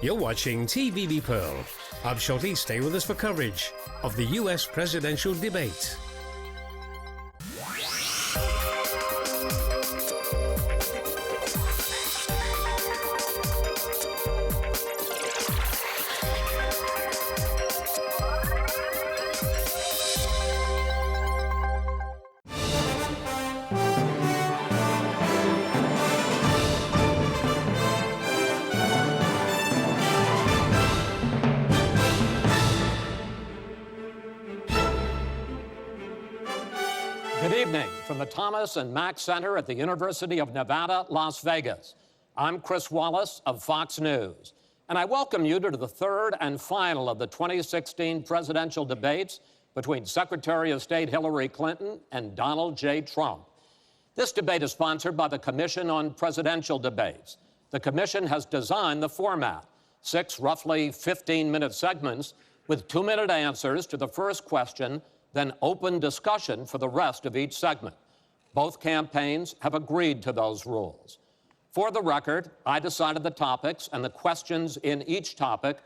You're watching TVB Pearl. Up shortly, stay with us for coverage of the U.S. presidential debate. Good evening from the Thomas and Mack Center at the University of Nevada, Las Vegas. I'm Chris Wallace of Fox News, and I welcome you to the third and final of the 2016 presidential debates between Secretary of State Hillary Clinton and Donald J. Trump. This debate is sponsored by the Commission on Presidential Debates. The commission has designed the format, 6 roughly 15-minute segments with 2-minute answers to the first question, then open discussion for the rest of each segment. Both campaigns have agreed to those rules. For the record, I decided the topics and the questions in each topic.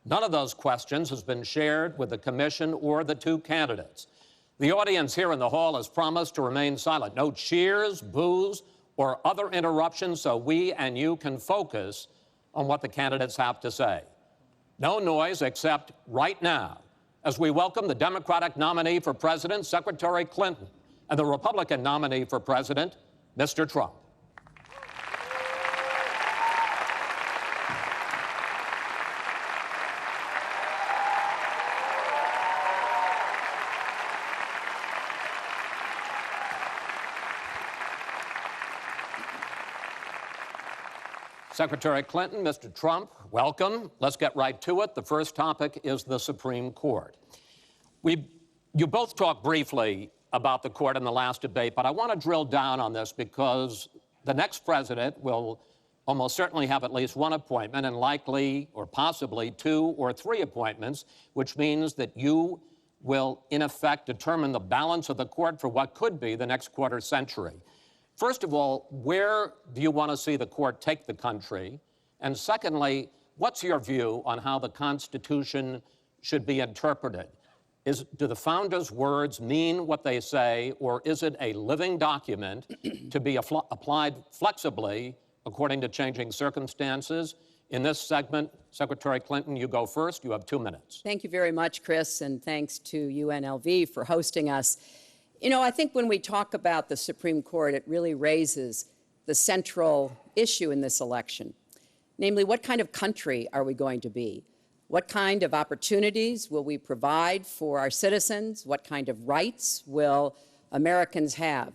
None of those questions has been shared with the commission or the 2 candidates. The audience here in the hall has promised to remain silent. No cheers, boos, or other interruptions so we and you can focus on what the candidates have to say. No noise except right now, as we welcome the Democratic nominee for president, Secretary Clinton, and the Republican nominee for president, Mr. Trump. Secretary Clinton, Mr. Trump, welcome. Let's get right to it. The first topic is the Supreme Court. You both talked briefly about the court in the last debate, but I want to drill down on this because the next president will almost certainly have at least 1 appointment and likely or possibly 2 or 3 appointments, which means that you will, in effect, determine the balance of the court for what could be the next quarter century. First of all, where do you want to see the court take the country? And secondly, what's your view on how the Constitution should be interpreted? Do the founders' words mean what they say, or is it a living document to be applied flexibly according to changing circumstances? In this segment, Secretary Clinton, you go first. You have 2 minutes. Thank you very much, Chris, and thanks to UNLV for hosting us. You know, I think when we talk about the Supreme Court, it really raises the central issue in this election. Namely, what kind of country are we going to be? What kind of opportunities will we provide for our citizens? What kind of rights will Americans have?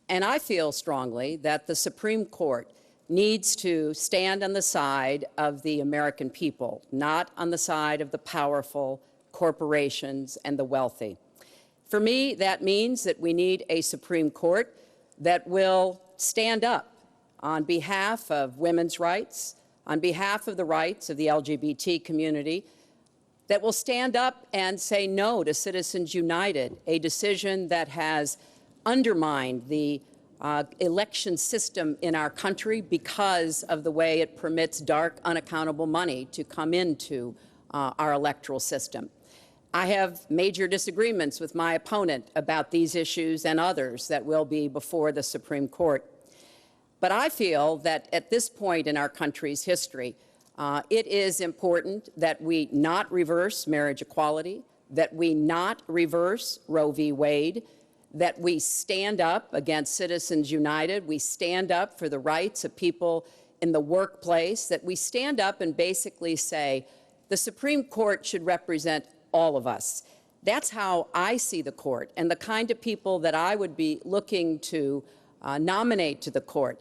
And I feel strongly that the Supreme Court needs to stand on the side of the American people, not on the side of the powerful, corporations, and the wealthy. For me, that means that we need a Supreme Court that will stand up on behalf of women's rights, on behalf of the rights of the LGBT community, that will stand up and say no to Citizens United, a decision that has undermined the election system in our country because of the way it permits dark, unaccountable money to come into our electoral system. I have major disagreements with my opponent about these issues and others that will be before the Supreme Court. But I feel that at this point in our country's history, it is important that we not reverse marriage equality, that we not reverse Roe v. Wade, that we stand up against Citizens United, we stand up for the rights of people in the workplace, that we stand up and basically say the Supreme Court should represent all of us. That's how I see the court, and the kind of people that I would be looking to nominate to the court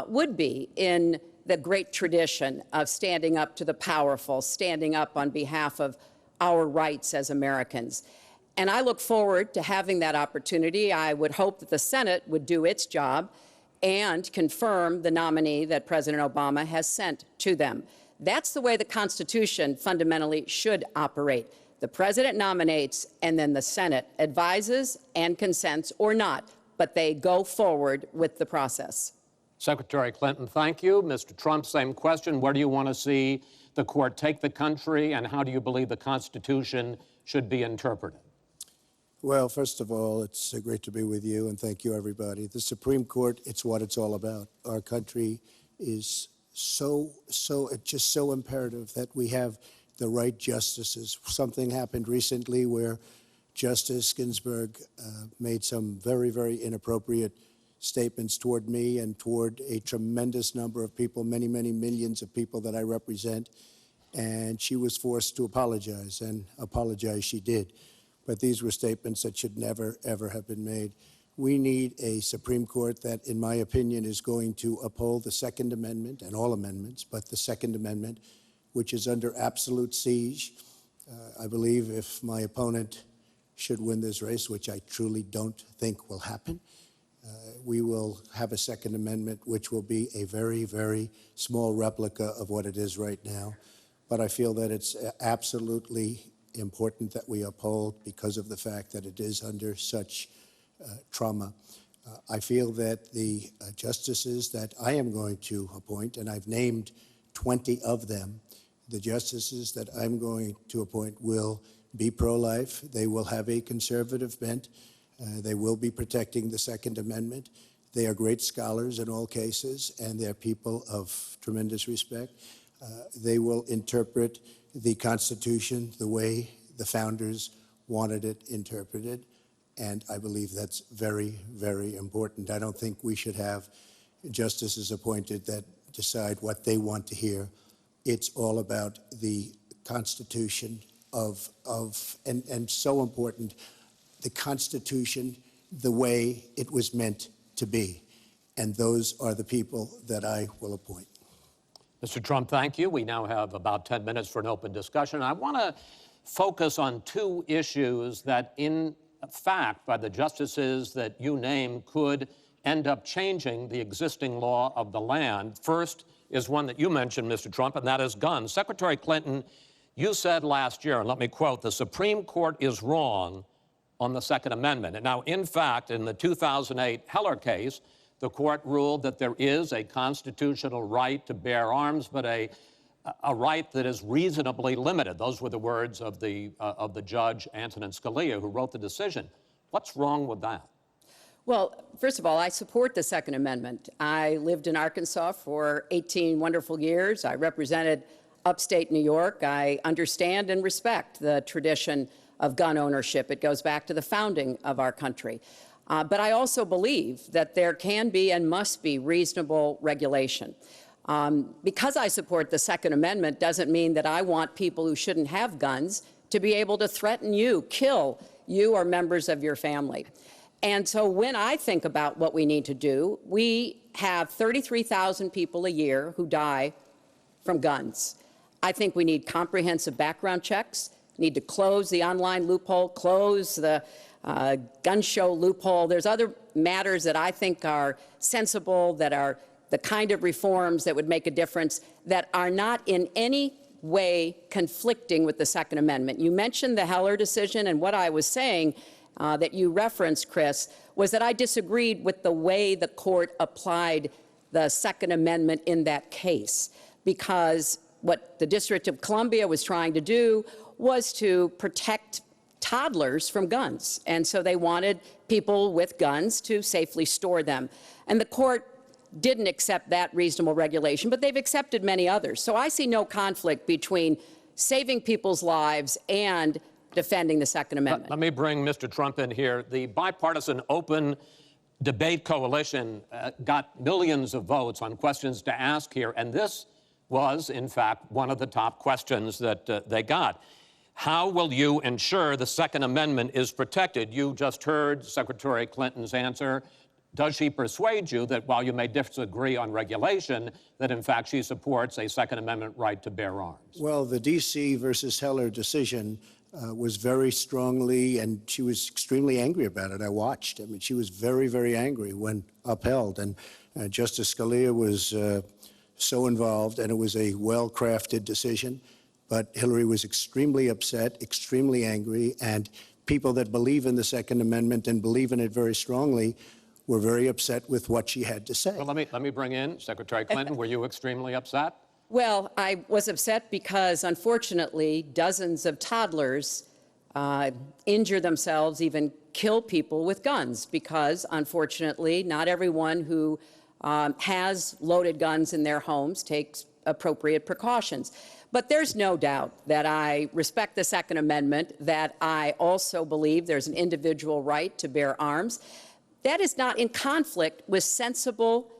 would be in the great tradition of standing up to the powerful, standing up on behalf of our rights as Americans. And I look forward to having that opportunity. I would hope that the Senate would do its job and confirm the nominee that President Obama has sent to them. That's the way the Constitution fundamentally should operate. The president nominates, and then the Senate advises and consents or not, but they go forward with the process. Secretary Clinton, thank you. Mr. Trump, same question. Where do you want to see the court take the country, and how do you believe the Constitution should be interpreted? Well, first of all, it's great to be with you, and thank you, everybody. The Supreme Court, it's what it's all about. Our country is it's just so imperative that we have the right justices. Something happened recently where Justice Ginsburg made some very, very inappropriate statements toward me and toward a tremendous number of people, many, many millions of people that I represent. And she was forced to apologize, and apologize she did. But these were statements that should never, ever have been made. We need a Supreme Court that, in my opinion, is going to uphold the Second Amendment and all amendments, but the Second Amendment, which is under absolute siege. I believe if my opponent should win this race, which I truly don't think will happen, we will have a Second Amendment which will be a very, very small replica of what it is right now. But I feel that it's absolutely important that we uphold because of the fact that it is under such trauma. I feel that the justices that I am going to appoint, and I've named 20 of them, the justices that I'm going to appoint will be pro-life. They will have a conservative bent. They will be protecting the Second Amendment. They are great scholars in all cases, and they're people of tremendous respect. They will interpret the Constitution the way the founders wanted it interpreted, and I believe that's very, very important. I don't think we should have justices appointed that decide what they want to hear. It's all about the Constitution and so important, the Constitution the way it was meant to be. And those are the people that I will appoint. Mr. Trump, thank you. We now have about 10 minutes for an open discussion. I want to focus on two issues that, in fact, by the justices that you name, could end up changing the existing law of the land. First is one that you mentioned, Mr. Trump, and that is guns. Secretary Clinton, you said last year, and let me quote, "The Supreme Court is wrong on the Second Amendment." And now, in fact, in the 2008 Heller case, the court ruled that there is a constitutional right to bear arms, but a right that is reasonably limited. Those were the words of the judge, Antonin Scalia, who wrote the decision. What's wrong with that? Well, first of all, I support the Second Amendment. I lived in Arkansas for 18 wonderful years. I represented upstate New York. I understand and respect the tradition of gun ownership. It goes back to the founding of our country. But I also believe that there can be and must be reasonable regulation. Because I support the Second Amendment doesn't mean that I want people who shouldn't have guns to be able to threaten you, kill you or members of your family. And so when I think about what we need to do, we have 33,000 people a year who die from guns. I think we need comprehensive background checks, need to close the online loophole, close the gun show loophole. There's other matters that I think are sensible, that are the kind of reforms that would make a difference, that are not in any way conflicting with the Second Amendment. You mentioned the Heller decision, and what I was saying that you referenced, Chris, was that I disagreed with the way the court applied the Second Amendment in that case, because what the District of Columbia was trying to do was to protect toddlers from guns. And so they wanted people with guns to safely store them. And the court didn't accept that reasonable regulation, but they've accepted many others. So I see no conflict between saving people's lives and defending the Second Amendment. Let me bring Mr. Trump in here. The Bipartisan Open Debate Coalition got millions of votes on questions to ask here, and this was, in fact, one of the top questions that they got. How will you ensure the Second Amendment is protected? You just heard Secretary Clinton's answer. Does she persuade you that while you may disagree on regulation, that in fact she supports a Second Amendment right to bear arms? Well, the D.C. versus Heller decision was very strongly, and she was extremely angry about it. I watched. I mean, she was very, very angry when upheld. And Justice Scalia was so involved, and it was a well-crafted decision. But Hillary was extremely upset, extremely angry, and people that believe in the Second Amendment and believe in it very strongly were very upset with what she had to say. Well, let me bring in Secretary Clinton. Were you extremely upset? Well, I was upset because, unfortunately, dozens of toddlers injure themselves, even kill people with guns, because, unfortunately, not everyone who has loaded guns in their homes takes appropriate precautions. But there's no doubt that I respect the Second Amendment, that I also believe there's an individual right to bear arms. That is not in conflict with sensible,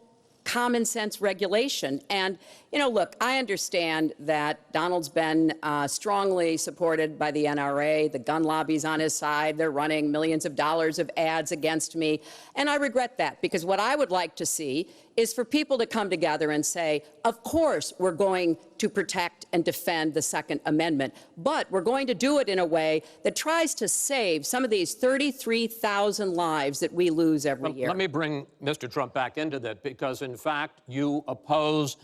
common sense regulation. And, look, I understand that Donald's been strongly supported by the NRA. The gun lobby's on his side. They're running millions of dollars of ads against me. And I regret that, because what I would like to see is for people to come together and say, of course, we're going to protect and defend the Second Amendment, but we're going to do it in a way that tries to save some of these 33,000 lives that we lose every year. Let me bring Mr. Trump back into that, because, in fact, you oppose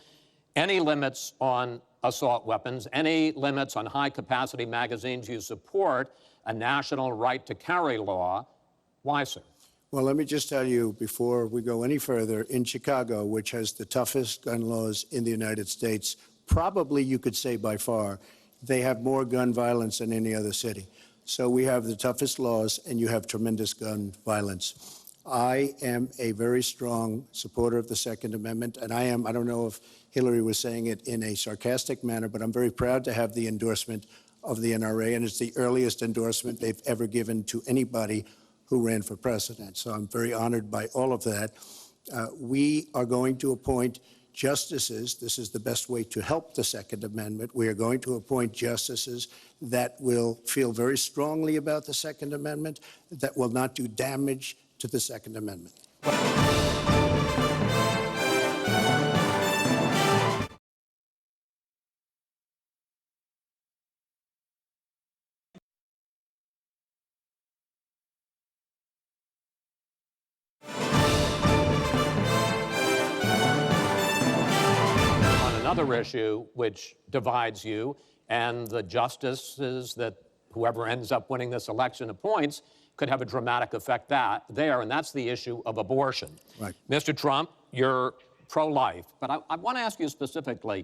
any limits on assault weapons, any limits on high-capacity magazines. You support a national right-to-carry law. Why, sir? Well, let me just tell you, before we go any further, in Chicago, which has the toughest gun laws in the United States, probably you could say by far, they have more gun violence than any other city. So we have the toughest laws, and you have tremendous gun violence. I am a very strong supporter of the Second Amendment, and I don't know if Hillary was saying it in a sarcastic manner, but I'm very proud to have the endorsement of the NRA, and it's the earliest endorsement they've ever given to anybody who ran for president. So I'm very honored by all of that. We are going to appoint justices. This is the best way to help the Second Amendment. We are going to appoint justices that will feel very strongly about the Second Amendment, that will not do damage to the Second Amendment. Another issue which divides you and the justices that whoever ends up winning this election appoints could have a dramatic effect there, and that's the issue of abortion. Right. Mr. Trump, you're pro-life, but I want to ask you specifically,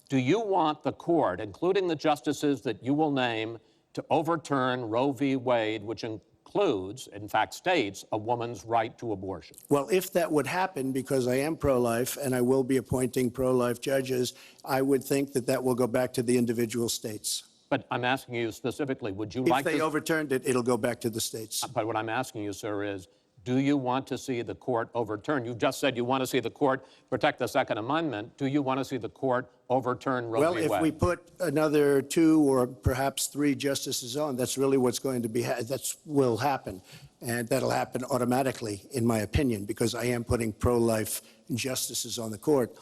do you want the court, including the justices that you will name, to overturn Roe v. Wade, which includes, in fact, states a woman's right to abortion? Well, if that would happen, because I am pro-life and I will be appointing pro-life judges, I would think that that will go back to the individual states. But I'm asking you specifically, would you If like they overturned it, it'll go back to the states. But what I'm asking you, sir, is do you want to see the court overturn? You just said you want to see the court protect the Second Amendment. Do you want to see the court overturn Roe v. Wade? Well, if we put another 2 or perhaps 3 justices on, that's really what's going to be, that will happen. And that'll happen automatically, in my opinion, because I am putting pro-life justices on the court.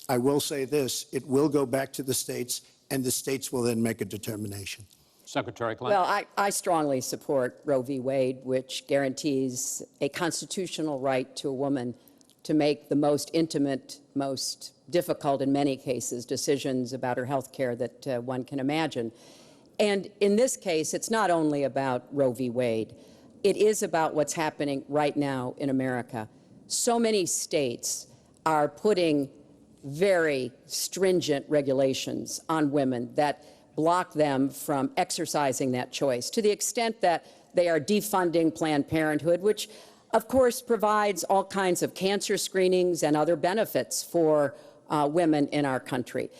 I will say this, it will go back to the states, and the states will then make a determination. Secretary Clinton. Well, I strongly support Roe v. Wade, which guarantees a constitutional right to a woman to make the most intimate, most difficult in many cases, decisions about her health care that one can imagine. And in this case, it's not only about Roe v. Wade. It is about what's happening right now in America. So many states are putting very stringent regulations on women that block them from exercising that choice, to the extent that they are defunding Planned Parenthood, which, of course, provides all kinds of cancer screenings and other benefits for women in our country.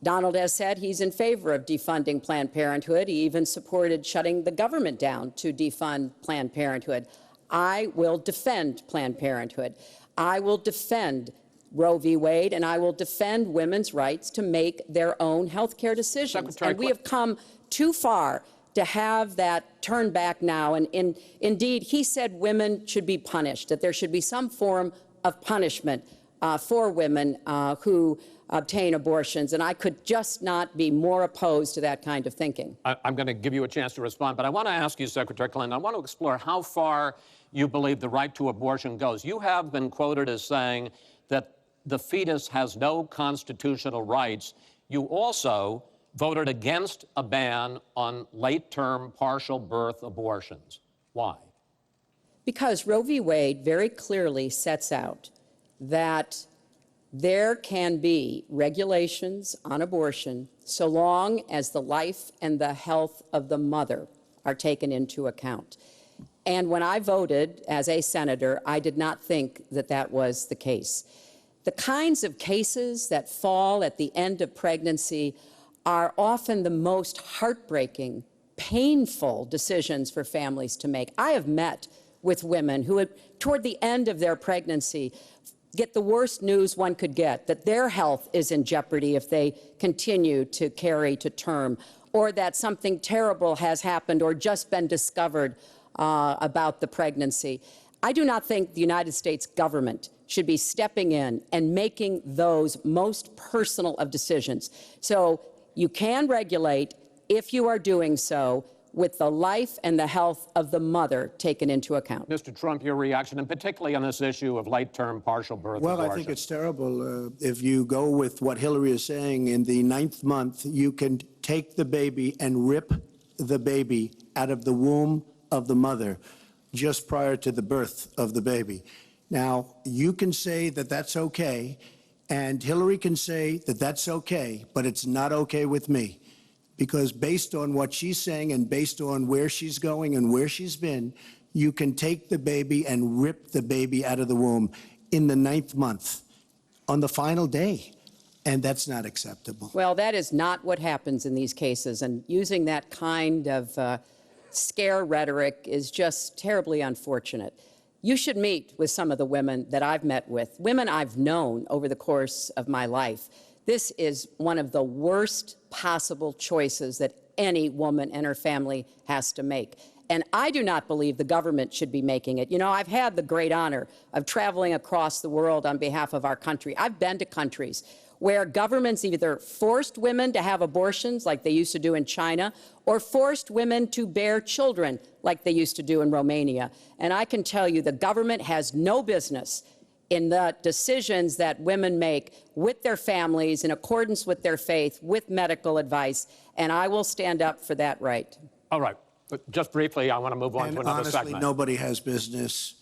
Donald has said he's in favor of defunding Planned Parenthood. He even supported shutting the government down to defund Planned Parenthood. I will defend Planned Parenthood. I will defend Roe v. Wade, and I will defend women's rights to make their own health care decisions. And we have come too far to have that turned back now. And indeed, he said women should be punished, that there should be some form of punishment for women who obtain abortions. And I could just not be more opposed to that kind of thinking. I'm going to give you a chance to respond, but I want to ask you, Secretary Clinton, I want to explore how far you believe the right to abortion goes. You have been quoted as saying that the fetus has no constitutional rights. You also voted against a ban on late-term partial birth abortions. Why? Because Roe v. Wade very clearly sets out that there can be regulations on abortion so long as the life and the health of the mother are taken into account. And when I voted as a senator, I did not think that that was the case. The kinds of cases that fall at the end of pregnancy are often the most heartbreaking, painful decisions for families to make. I have met with women who, toward the end of their pregnancy, get the worst news one could get, that their health is in jeopardy if they continue to carry to term, or that something terrible has happened or just been discovered about the pregnancy. I do not think the United States government should be stepping in and making those most personal of decisions. So you can regulate if you are doing so with the life and the health of the mother taken into account. Mr. Trump, your reaction, and particularly on this issue of late-term partial birth Well, abortion. I think it's terrible. If you go with what Hillary is saying, in the 9th month, you can take the baby and rip the baby out of the womb of the mother just prior to the birth of the baby. Now, you can say that that's okay, and Hillary can say that that's okay, but it's not okay with me. Because based on what she's saying and based on where she's going and where she's been, you can take the baby and rip the baby out of the womb in the 9th month on the final day. And that's not acceptable. Well, that is not what happens in these cases. And using that kind of scare rhetoric is just terribly unfortunate. You should meet with some of the women that I've met with, women I've known over the course of my life. This is one of the worst possible choices that any woman and her family has to make. And I do not believe the government should be making it. You know, I've had the great honor of traveling across the world on behalf of our country. I've been to countries where governments either forced women to have abortions, like they used to do in China, or forced women to bear children, like they used to do in Romania. And I can tell you the government has no business in the decisions that women make with their families in accordance with their faith, with medical advice, and I will stand up for that right. All right. But just briefly, I want to move on to another honestly, segment. Nobody has business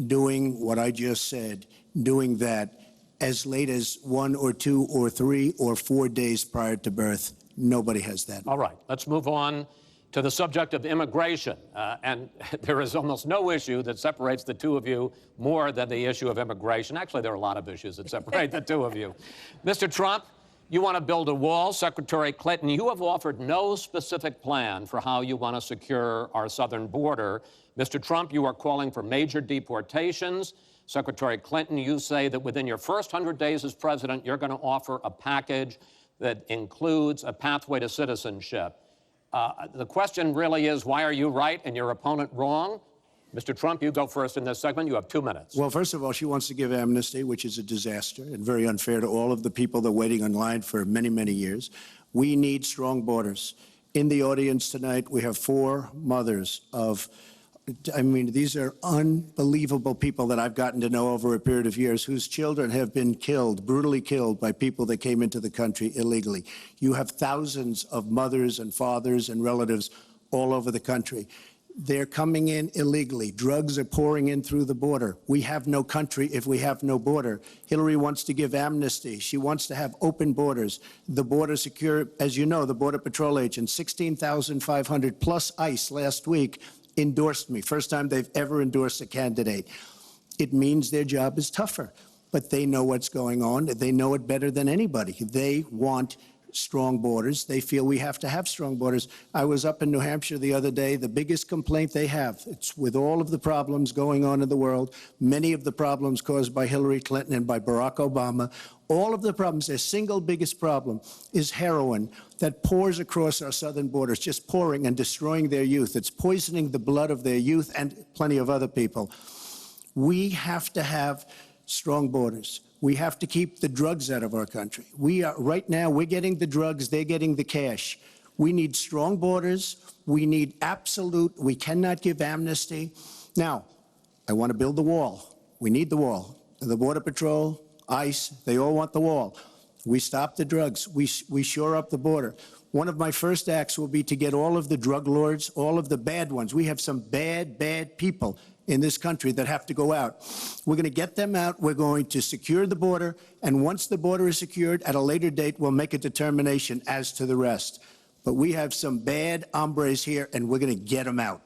doing what I just said, doing that as late as 1 or 2 or 3 or 4 days prior to birth. Nobody has that. All right. Let's move on to the subject of immigration. And there is almost no issue that separates the two of you more than the issue of immigration. Actually, there are a lot of issues that separate the two of you. Mr. Trump, you want to build a wall. Secretary Clinton, you have offered no specific plan for how you want to secure our southern border. Mr. Trump, you are calling for major deportations. Secretary Clinton, you say that within your first 100 days as president, you're going to offer a package that includes a pathway to citizenship. The question really is, why are you right and your opponent wrong? Mr. Trump, you go first in this segment. You have 2 minutes. Well, first of all, she wants to give amnesty, which is a disaster and very unfair to all of the people that are waiting in line for many, many years. We need strong borders. In the audience tonight, we have 4 mothers of, I mean, these are unbelievable people that I've gotten to know over a period of years whose children have been killed, brutally killed by people that came into the country illegally. You have thousands of mothers and fathers and relatives all over the country. They're coming in illegally. Drugs are pouring in through the border. We have no country if we have no border. Hillary wants to give amnesty. She wants to have open borders. The border secure, as you know, the Border Patrol agents, 16,500 plus ICE last week, endorsed me. First time they've ever endorsed a candidate. It means their job is tougher, but they know what's going on. They know it better than anybody. They want strong borders. They feel we have to have strong borders. I was up in New Hampshire the other day. The biggest complaint they have, it's with all of the problems going on in the world, many of the problems caused by Hillary Clinton and by Barack Obama, all of the problems, their single biggest problem is heroin that pours across our southern borders, just pouring and destroying their youth. It's poisoning the blood of their youth and plenty of other people. We have to have strong borders. We have to keep the drugs out of our country. Right now, we're getting the drugs, they're getting the cash. We need strong borders. We need we cannot give amnesty. Now, I want to build the wall. We need the wall. The Border Patrol, ICE, they all want the wall. We stop the drugs. We shore up the border. One of my first acts will be to get all of the drug lords, all of the bad ones. We have some bad, bad people in this country that have to go out. We're going to get them out. We're going to secure the border. And once the border is secured, at a later date, we'll make a determination as to the rest. But we have some bad hombres here, and we're going to get them out.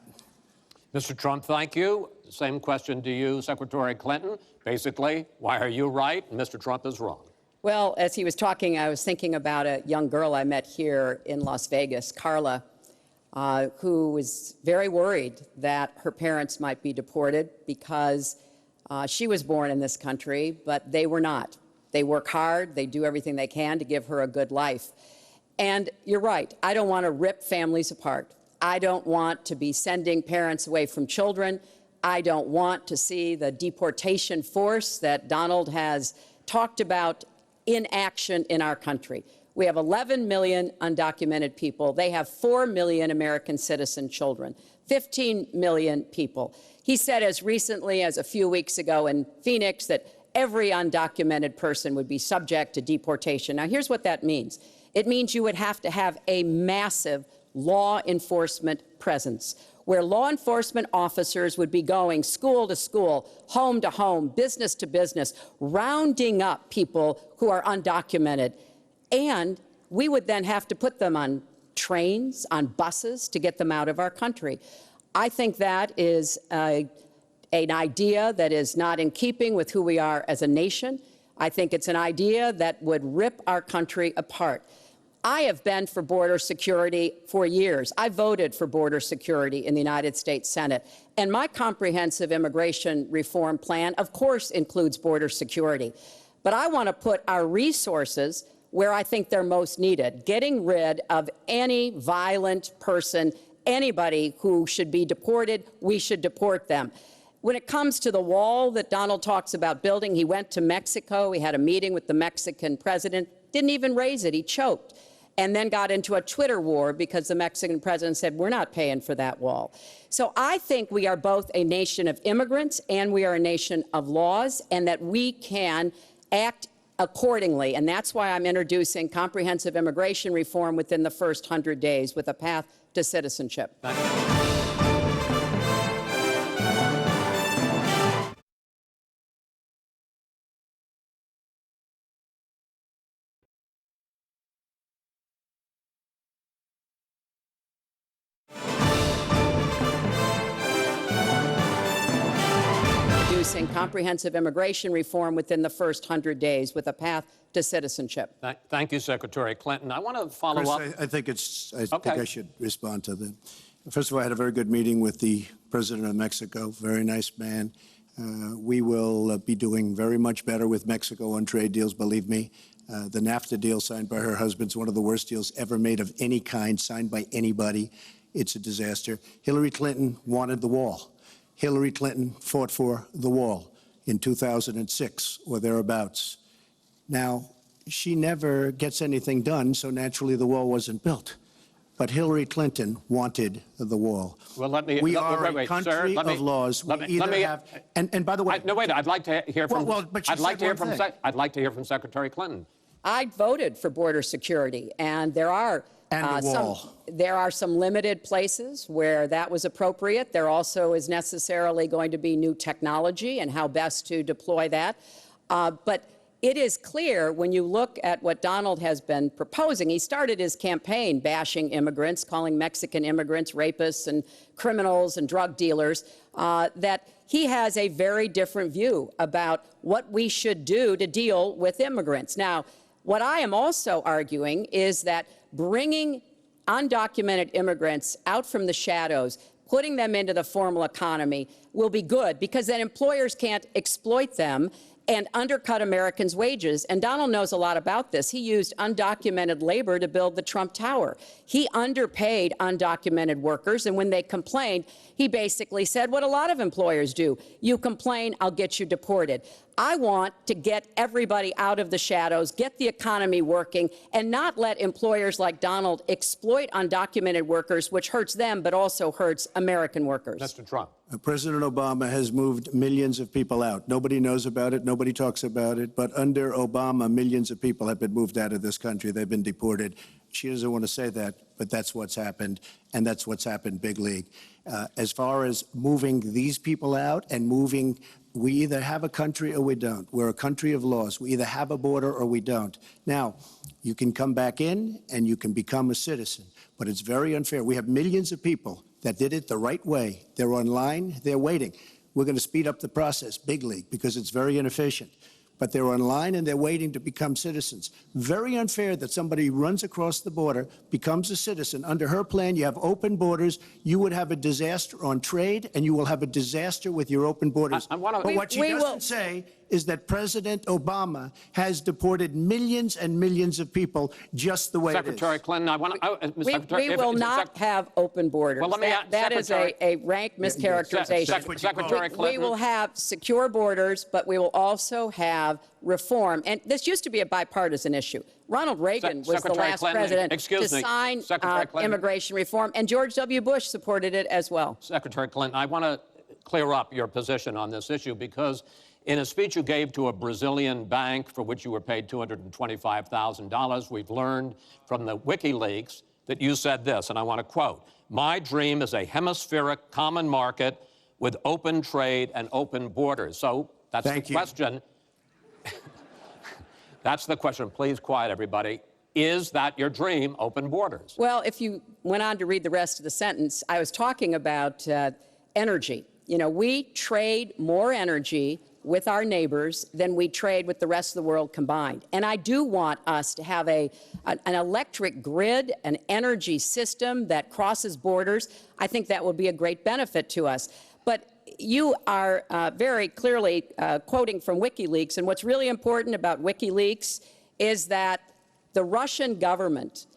Mr. Trump, thank you. Same question to you, Secretary Clinton. Basically, why are you right and Mr. Trump is wrong? Well, as he was talking, I was thinking about a young girl I met here in Las Vegas, Carla, who was very worried that her parents might be deported because she was born in this country, but they were not. They work hard. They do everything they can to give her a good life. And you're right. I don't want to rip families apart. I don't want to be sending parents away from children. I don't want to see the deportation force that Donald has talked about in action in our country. We have 11 million undocumented people. They have 4 million American citizen children, 15 million people. He said as recently as a few weeks ago in Phoenix that every undocumented person would be subject to deportation. Now, here's what that means. It means you would have to have a massive law enforcement presence, where law enforcement officers would be going school to school, home to home, business to business, rounding up people who are undocumented. And we would then have to put them on trains, on buses to get them out of our country. I think that is an idea that is not in keeping with who we are as a nation. I think it's an idea that would rip our country apart. I have been for border security for years. I voted for border security in the United States Senate. And my comprehensive immigration reform plan, of course, includes border security. But I want to put our resources where I think they're most needed, getting rid of any violent person, anybody who should be deported, we should deport them. When it comes to the wall that Donald talks about building, he went to Mexico. He had a meeting with the Mexican president, didn't even raise it. He choked. And then got into a Twitter war because the Mexican president said, we're not paying for that wall. So I think we are both a nation of immigrants and we are a nation of laws, and that we can act accordingly. And that's why I'm introducing comprehensive immigration reform within the first 100 days with a path to citizenship. Thank you. Introducing comprehensive immigration reform within the first 100 days with a path to citizenship. Thank you, Secretary Clinton. I want to follow Chris, up. I think I should respond to that. First of all, I had a very good meeting with the president of Mexico. Very nice man. We will be doing very much better with Mexico on trade deals, believe me. The NAFTA deal signed by her husband is one of the worst deals ever made of any kind, signed by anybody. It's a disaster. Hillary Clinton wanted the wall. Hillary Clinton fought for the wall in 2006 or thereabouts. Now, she never gets anything done, so naturally the wall wasn't built. But Hillary Clinton wanted the wall. Well, we are a country of laws. And by the way, no, wait. I'd like to hear from. I'd like to hear from Secretary Clinton. I voted for border security, and there are some limited places where that was appropriate. There also is necessarily going to be new technology and how best to deploy that. But it is clear when you look at what Donald has been proposing, he started his campaign bashing immigrants, calling Mexican immigrants rapists and criminals and drug dealers, that he has a very different view about what we should do to deal with immigrants. Now, what I am also arguing is that bringing undocumented immigrants out from the shadows, putting them into the formal economy will be good, because then employers can't exploit them and undercut Americans' wages. And Donald knows a lot about this. He used undocumented labor to build the Trump Tower. He underpaid undocumented workers, and when they complained, he basically said what a lot of employers do. You complain, I'll get you deported. I want to get everybody out of the shadows, get the economy working, and not let employers like Donald exploit undocumented workers, which hurts them but also hurts American workers. Mr. Trump. President Obama has moved millions of people out. Nobody knows about it. Nobody talks about it. But under Obama, millions of people have been moved out of this country. They've been deported. She doesn't want to say that, but that's what's happened, and that's what's happened big league. As far as moving these people out and moving, we either have a country or we don't. We're a country of laws. We either have a border or we don't. Now, you can come back in and you can become a citizen, but it's very unfair. We have millions of people that did it the right way. They're online, they're waiting. We're going to speed up the process, big league, because it's very inefficient. But they're online and they're waiting to become citizens. Very unfair that somebody runs across the border, becomes a citizen. Under her plan, you have open borders. You would have a disaster on trade, and you will have a disaster with your open borders. But what she doesn't say is that President Obama has deported millions and millions of people just the way it is. Secretary Clinton, I want to... We will not have open borders. Well, let me that is a rank mischaracterization. Secretary Clinton. We will have secure borders, but we will also have reform. And this used to be a bipartisan issue. Ronald Reagan was the last president to sign immigration reform, and George W. Bush supported it as well. Secretary Clinton, I want to clear up your position on this issue because in a speech you gave to a Brazilian bank for which you were paid $225,000, we've learned from the WikiLeaks that you said this, and I want to quote, "My dream is a hemispheric common market with open trade and open borders." So that's the question. That's the question. Please quiet, everybody. Is that your dream, open borders? Well, if you went on to read the rest of the sentence, I was talking about energy. You know, we trade more energy with our neighbors than we trade with the rest of the world combined. And I do want us to have an electric grid, an energy system that crosses borders. I think that will be a great benefit to us. But you are very clearly quoting from WikiLeaks, and what's really important about WikiLeaks is that the Russian government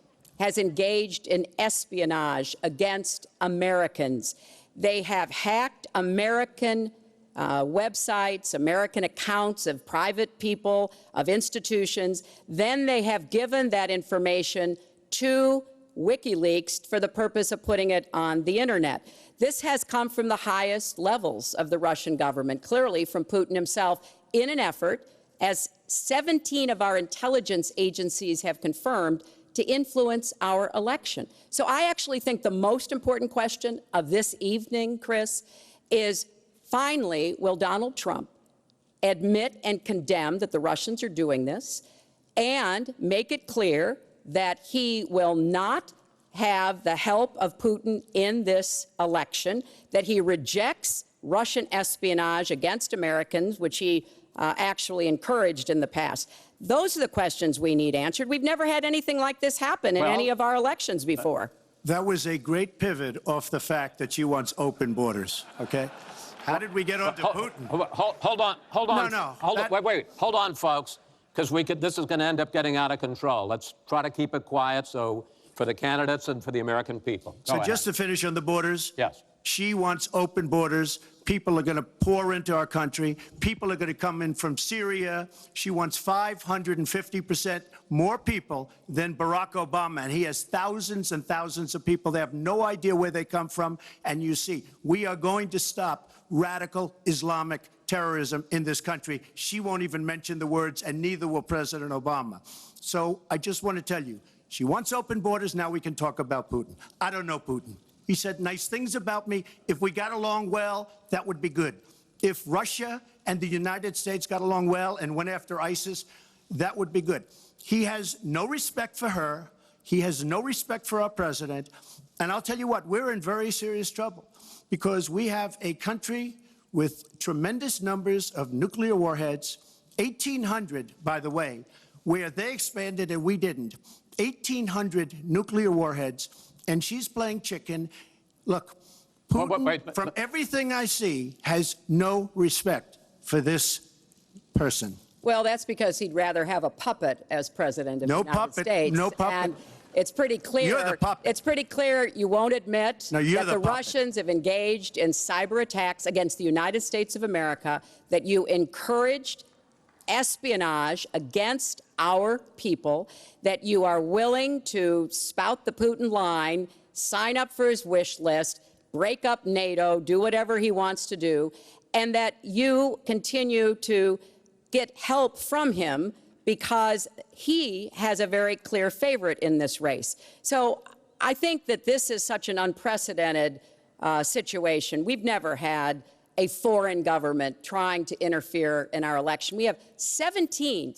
has engaged in espionage against Americans. They have hacked American websites, American accounts of private people, of institutions. Then they have given that information to WikiLeaks for the purpose of putting it on the internet. This has come from the highest levels of the Russian government, clearly from Putin himself, in an effort, as 17 of our intelligence agencies have confirmed, to influence our election. So I actually think the most important question of this evening, Chris, is finally, will Donald Trump admit and condemn that the Russians are doing this and make it clear that he will not have the help of Putin in this election, that he rejects Russian espionage against Americans, which he actually encouraged in the past. Those are the questions we need answered. We've never had anything like this happen in any of our elections before. That was a great pivot off the fact that she wants open borders, okay? How did we get onto Putin? Hold on. No. Wait. Hold on, folks, because this is going to end up getting out of control. Let's try to keep it quiet for the candidates and for the American people. So just to finish on the borders. Yes. She wants open borders. People are going to pour into our country. People are going to come in from Syria. She wants 550% more people than Barack Obama. And he has thousands and thousands of people. They have no idea where they come from. And you see, we are going to stop radical Islamic terrorism in this country. She won't even mention the words, and neither will President Obama. So I just want to tell you, she wants open borders. Now we can talk about Putin. I don't know Putin. He said nice things about me. If we got along well, that would be good. If Russia and the United States got along well and went after ISIS, that would be good. He has no respect for her. He has no respect for our president. And I'll tell you what, we're in very serious trouble because we have a country with tremendous numbers of nuclear warheads, 1,800, by the way, where they expanded and we didn't. 1,800 nuclear warheads. And she's playing chicken. Look, Putin, from everything I see, has no respect for this person. Well, that's because he'd rather have a puppet as president of the United States. No puppet. And it's pretty clear. You're the puppet. It's pretty clear you won't admit that the Russians have engaged in cyber attacks against the United States of America, that you encouraged espionage against our people, that you are willing to spout the Putin line, sign up for his wish list, break up NATO, do whatever he wants to do, and that you continue to get help from him because he has a very clear favorite in this race. So I think that this is such an unprecedented situation. We've never had a foreign government trying to interfere in our election. We have 17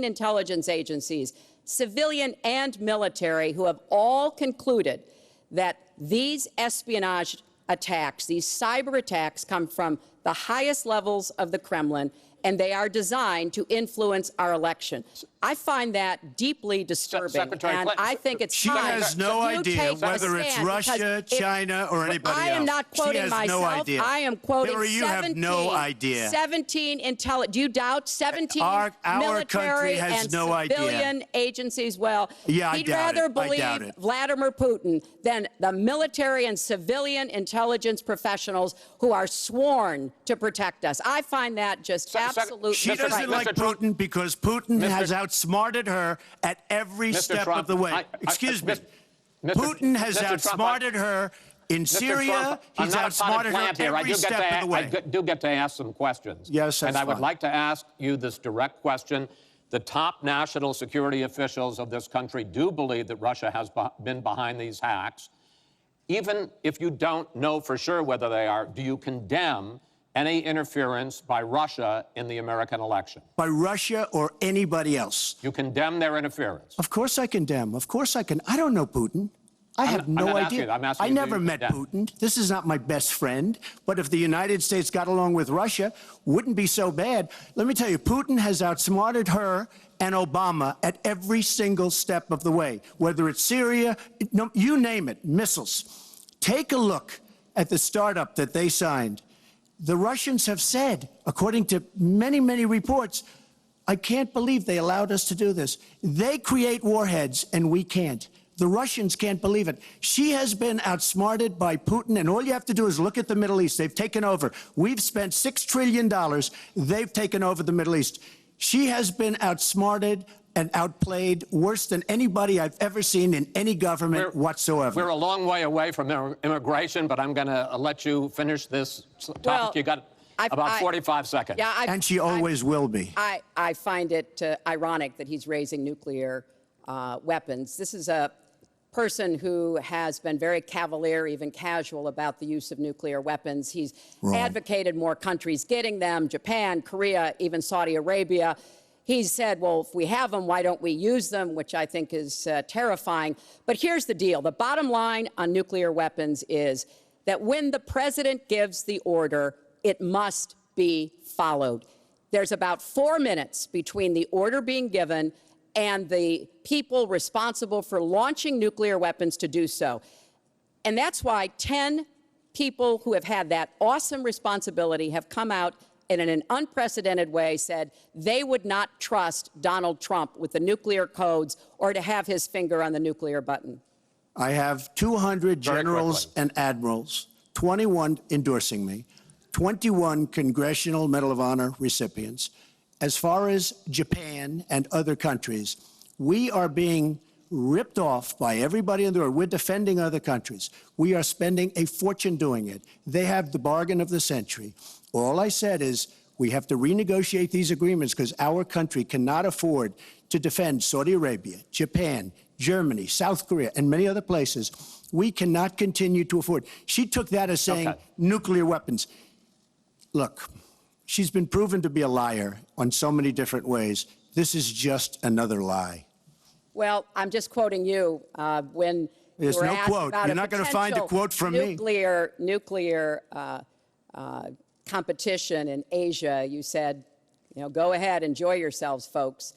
intelligence agencies, civilian and military, who have all concluded that these espionage attacks, these cyber attacks, come from the highest levels of the Kremlin, and they are designed to influence our election. I find that deeply disturbing, Secretary and Clinton, I think it's She time has no that you idea take a whether it's stand, Russia, because China, or anybody else. I am not quoting she has myself. No idea. I am quoting Hillary, you 17, have no idea. 17 intelligence. Do you doubt 17 Our military country has and no idea. civilian agencies? Well, Yeah, I he'd doubt rather it. I believe doubt it. Vladimir Putin than the military and civilian intelligence professionals who are sworn to protect us. I find that just absolutely She doesn't frightening. like Mr. Trump- Putin because Putin Mr. has outsmarted her at every Mr. step Trump, of the way. Excuse me. Mr. Putin has Mr. Trump, outsmarted her in Mr. Syria. Trump, I'm He's not a potted outsmarted her plant here. every step of the way. I do get to ask some questions. Yes, that's And I would fine. like to ask you this direct question. The top national security officials of this country do believe that Russia has been behind these hacks. Even if you don't know for sure whether they are, do you condemn any interference by Russia in the American election? By Russia or anybody else. You condemn their interference? Of course I condemn. Of course I can. I don't know Putin. I have I'm no not idea. asking you. I'm asking I you, do never you met condemn? Putin. This is not my best friend. But if the United States got along with Russia, wouldn't be so bad. Let me tell you, Putin has outsmarted her and Obama at every single step of the way. Whether it's Syria, no, you name it, missiles. Take a look at the startup that they signed. The Russians have said, according to many, many reports, I can't believe they allowed us to do this. They create warheads and we can't. The Russians can't believe it. She has been outsmarted by Putin, and all you have to do is look at the Middle East. They've taken over. We've spent $6 trillion. They've taken over the Middle East. She has been outsmarted and outplayed worse than anybody I've ever seen in any government whatsoever. We're a long way away from immigration, but I'm going to let you finish this topic. Well, You got about 45 seconds. Yeah, And she always will be. I find it ironic that he's raising nuclear weapons. This is a person who has been very cavalier, even casual, about the use of nuclear weapons. He's advocated more countries getting them, Japan, Korea, even Saudi Arabia. He's said, well, if we have them, why don't we use them, which I think is terrifying. But here's the deal. The bottom line on nuclear weapons is that when the president gives the order, it must be followed. There's about 4 minutes between the order being given and the people responsible for launching nuclear weapons to do so. And that's why 10 people who have had that awesome responsibility have come out and in an unprecedented way said they would not trust Donald Trump with the nuclear codes or to have his finger on the nuclear button. I have 200 generals and admirals, 21 endorsing me, 21 Congressional Medal of Honor recipients. As far as Japan and other countries, we are being ripped off by everybody in the world. We're defending other countries. We are spending a fortune doing it. They have the bargain of the century. All I said is we have to renegotiate these agreements because our country cannot afford to defend Saudi Arabia, Japan, Germany, South Korea, and many other places. We cannot continue to afford. She took that as saying nuclear weapons. Look, she's been proven to be a liar on so many different ways. This is just another lie. Well, I'm just quoting you when There's you were no asked quote. about You're a not going to find a potential quote from me. nuclear competition in Asia. You said, you know, go ahead, enjoy yourselves, folks.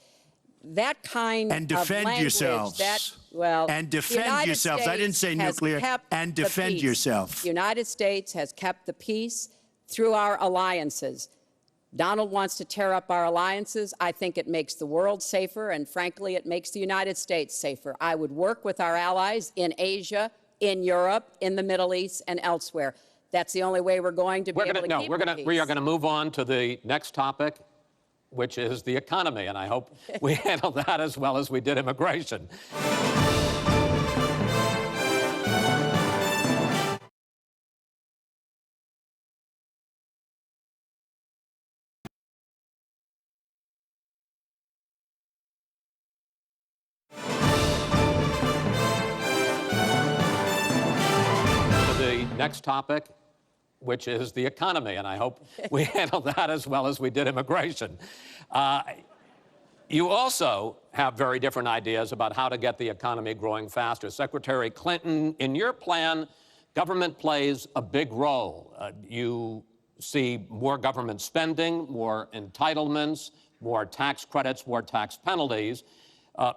That kind And of defend language, yourselves. that, well, And the defend United yourselves. I didn't say States has nuclear. kept And the defend peace. yourself. The United States has kept the peace through our alliances. Donald wants to tear up our alliances. I think it makes the world safer, and frankly, it makes the United States safer. I would work with our allies in Asia, in Europe, in the Middle East, and elsewhere. That's the only way we're going to be able to keep the peace. We are going to move on to the next topic. which is the economy, and I hope we handle that as well as we did immigration. The next topic, which is the economy, and I hope we handle that as well as we did immigration. You also have very different ideas about how to get the economy growing faster. Secretary Clinton, in your plan, government plays a big role. You see more government spending, more entitlements, more tax credits, more tax penalties.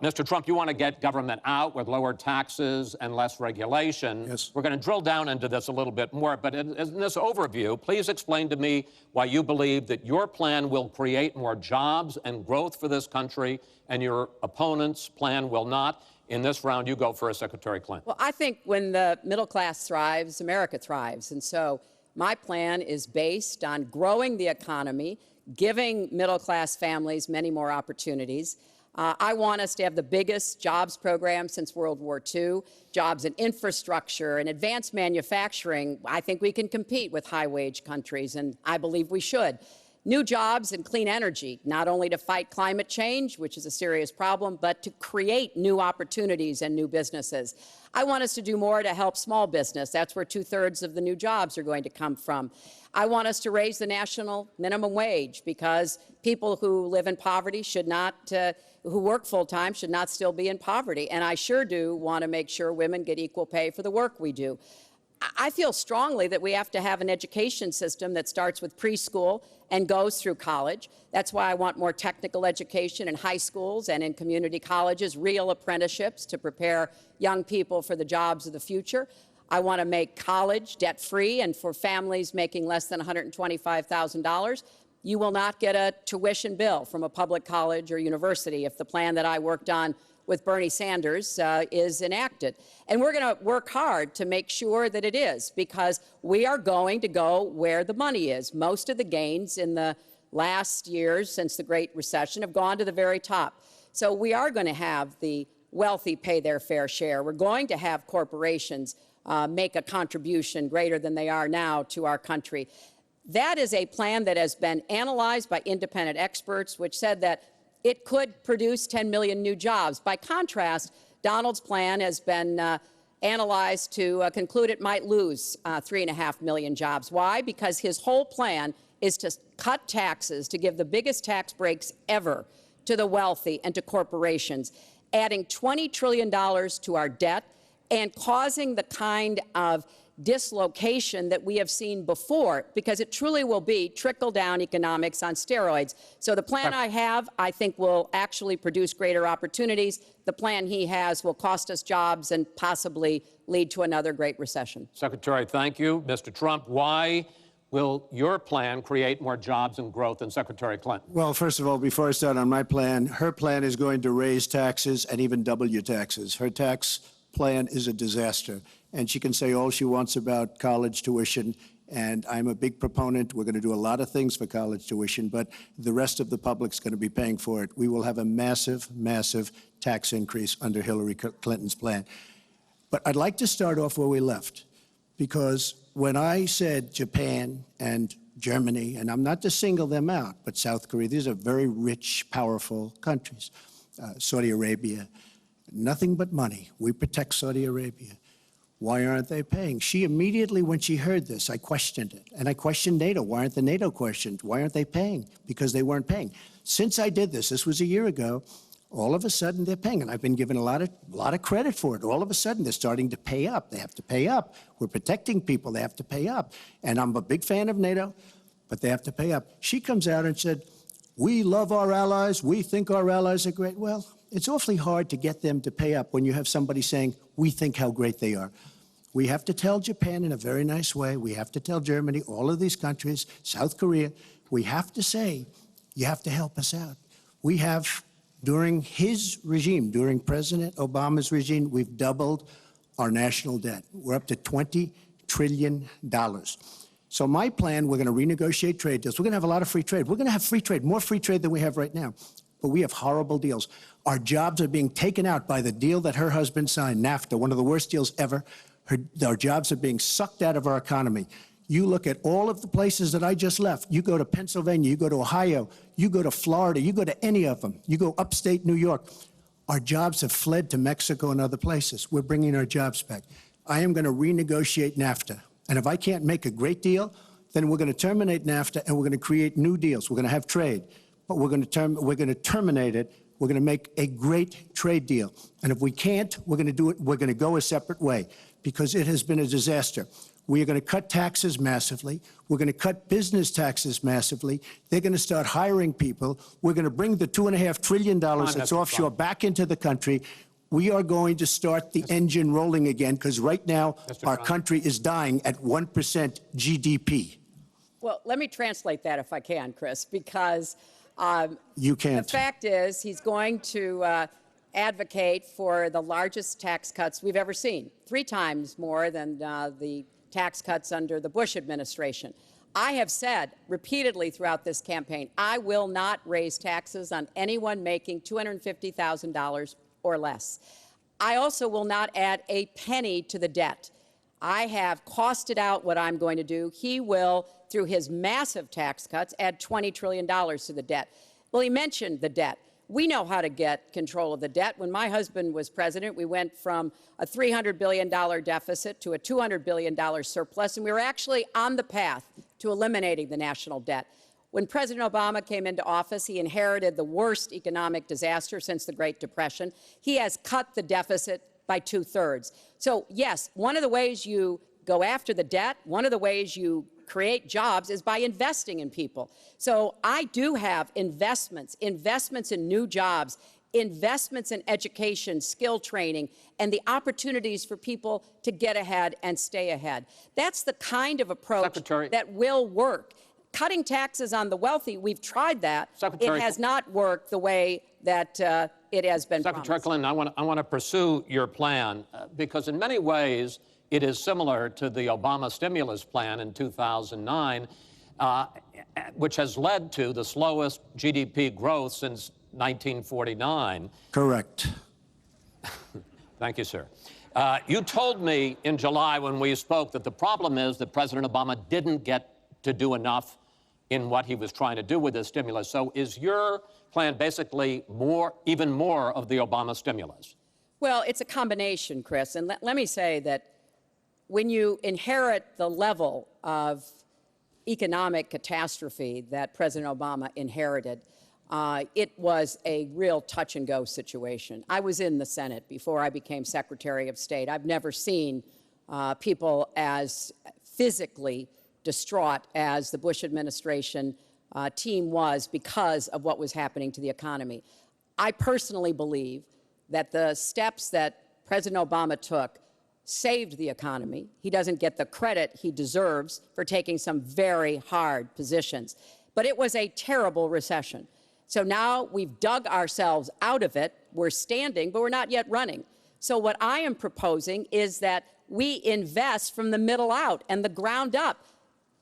Mr. Trump, you want to get government out with lower taxes and less regulation. Yes. We're going to drill down into this a little bit more, but in this overview, please explain to me why you believe that your plan will create more jobs and growth for this country and your opponent's plan will not. In this round, you go first, Secretary Clinton. Well, I think when the middle class thrives, America thrives. And so my plan is based on growing the economy, giving middle class families many more opportunities. I want us to have the biggest jobs program since World War II, jobs in infrastructure and advanced manufacturing. I think we can compete with high-wage countries, and I believe we should. New jobs and clean energy, not only to fight climate change, which is a serious problem, but to create new opportunities and new businesses. I want us to do more to help small business. That's where 2/3 of the new jobs are going to come from. I want us to raise the national minimum wage because people who live in poverty should not, who work full-time should not still be in poverty. And I sure do want to make sure women get equal pay for the work we do. I feel strongly that we have to have an education system that starts with preschool and goes through college. That's why I want more technical education in high schools and in community colleges, real apprenticeships to prepare young people for the jobs of the future. I want to make college debt-free, and for families making less than $125,000, you will not get a tuition bill from a public college or university if the plan that I worked on with Bernie Sanders is enacted. And we're going to work hard to make sure that it is, because we are going to go where the money is. Most of the gains in the last years since the Great Recession have gone to the very top. So we are going to have the wealthy pay their fair share. We're going to have corporations make a contribution greater than they are now to our country. That is a plan that has been analyzed by independent experts, which said that it could produce 10 million new jobs. By contrast, Donald's plan has been analyzed to conclude it might lose 3.5 million jobs. Why? Because his whole plan is to cut taxes, to give the biggest tax breaks ever to the wealthy and to corporations, adding $20 trillion to our debt and causing the kind of dislocation that we have seen before, because it truly will be trickle-down economics on steroids. So the plan I have, I think, will actually produce greater opportunities. The plan he has will cost us jobs and possibly lead to another Great Recession. Secretary, thank you. Mr. Trump, why will your plan create more jobs and growth than Secretary Clinton? Well, first of all, before I start on my plan, her plan is going to raise taxes and even double your taxes. Her tax plan is a disaster. And she can say all she wants about college tuition, and I'm a big proponent. We're going to do a lot of things for college tuition, but the rest of the public's going to be paying for it. We will have a massive, massive tax increase under Hillary Clinton's plan. But I'd like to start off where we left, because when I said Japan and Germany, and I'm not to single them out, but South Korea, these are very rich, powerful countries. Saudi Arabia, nothing but money. We protect Saudi Arabia. Why aren't they paying? She immediately, when she heard this, I questioned it. And I questioned NATO. Why aren't the NATO questioned? Why aren't they paying? Because they weren't paying. Since I did this was a year ago, all of a sudden they're paying. And I've been given a lot of credit for it. All of a sudden they're starting to pay up. They have to pay up. We're protecting people. They have to pay up. And I'm a big fan of NATO, but they have to pay up. She comes out and said, we love our allies. We think our allies are great. Well, it's awfully hard to get them to pay up when you have somebody saying, we think how great they are. We have to tell Japan in a very nice way. We have to tell Germany, all of these countries, South Korea, we have to say, you have to help us out. We have, during his regime, during President Obama's regime, we've doubled our national debt. We're up to $20 trillion. So my plan, we're going to renegotiate trade deals. We're going to have a lot of free trade. We're going to have free trade, more free trade than we have right now. But we have horrible deals. Our jobs are being taken out by the deal that her husband signed, NAFTA, one of the worst deals ever. Our jobs are being sucked out of our economy. You look at all of the places that I just left. You go to Pennsylvania, you go to Ohio, you go to Florida, you go to any of them. You go upstate New York. Our jobs have fled to Mexico and other places. We're bringing our jobs back. I am going to renegotiate NAFTA. And if I can't make a great deal, then we're going to terminate NAFTA and we're going to create new deals. We're going to have trade, but we're going to terminate it. We're going to make a great trade deal. And if we can't, we're going to do it. We're going to go a separate way because it has been a disaster. We are going to cut taxes massively. We're going to cut business taxes massively. They're going to start hiring people. We're going to bring the $2.5 trillion that's offshore back into the country. We are going to start the engine rolling again because right now our country is dying at 1% GDP. Well, let me translate that if I can, Chris, because you can't. The fact is he's going to advocate for the largest tax cuts we've ever seen, 3 times more than the tax cuts under the Bush administration. I have said repeatedly throughout this campaign, I will not raise taxes on anyone making $250,000 or less. I also will not add a penny to the debt. I have costed out what I'm going to do. He will, through his massive tax cuts, add $20 trillion to the debt. Well, he mentioned the debt. We know how to get control of the debt. When my husband was president, we went from a $300 billion deficit to a $200 billion surplus, and we were actually on the path to eliminating the national debt. When President Obama came into office, he inherited the worst economic disaster since the Great Depression. He has cut the deficit by 2/3. So, yes, one of the ways you go after the debt, one of the ways you create jobs is by investing in people. So I do have investments in new jobs, investments in education, skill training, and the opportunities for people to get ahead and stay ahead. That's the kind of approach that will work. Cutting taxes on the wealthy, we've tried that. It has not worked the way that it has been promised. Secretary Clinton, I want to pursue your plan because in many ways it is similar to the Obama stimulus plan in 2009, which has led to the slowest GDP growth since 1949. Correct. Thank you, sir. You told me in July when we spoke that the problem is that President Obama didn't get to do enough in what he was trying to do with this stimulus. So is your plan basically even more of the Obama stimulus? Well, it's a combination, Chris. And let me say that when you inherit the level of economic catastrophe that President Obama inherited, it was a real touch-and-go situation. I was in the Senate before I became Secretary of State. I've never seen people as physically distraught as the Bush administration team was because of what was happening to the economy. I personally believe that the steps that President Obama took saved the economy. He doesn't get the credit he deserves for taking some very hard positions. But it was a terrible recession. So now we've dug ourselves out of it. We're standing, but we're not yet running. So what I am proposing is that we invest from the middle out and the ground up,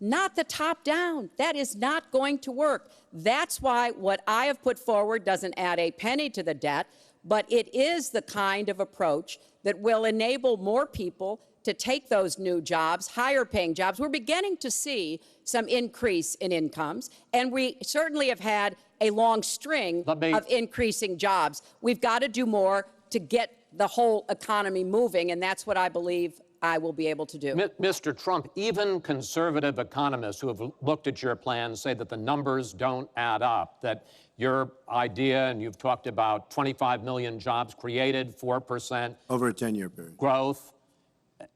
not the top down. That is not going to work. That's why what I have put forward doesn't add a penny to the debt, but it is the kind of approach that will enable more people to take those new jobs, higher paying jobs. We're beginning to see some increase in incomes, and we certainly have had a long string of increasing jobs. We've got to do more to get the whole economy moving, and that's what I believe I will be able to do. Mr. Trump, even conservative economists who have looked at your plan say that the numbers don't add up, that your idea, and you've talked about 25 million jobs created, 4% over a 10-year period growth,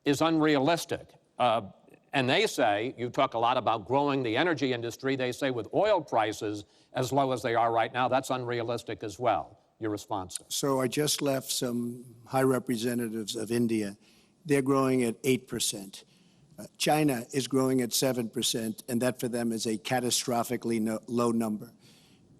is unrealistic. And they say, you talk a lot about growing the energy industry, they say with oil prices as low as they are right now, that's unrealistic as well. Your response? So I just left some high representatives of India. They're growing at 8%. China is growing at 7%, and that for them is a catastrophically low number.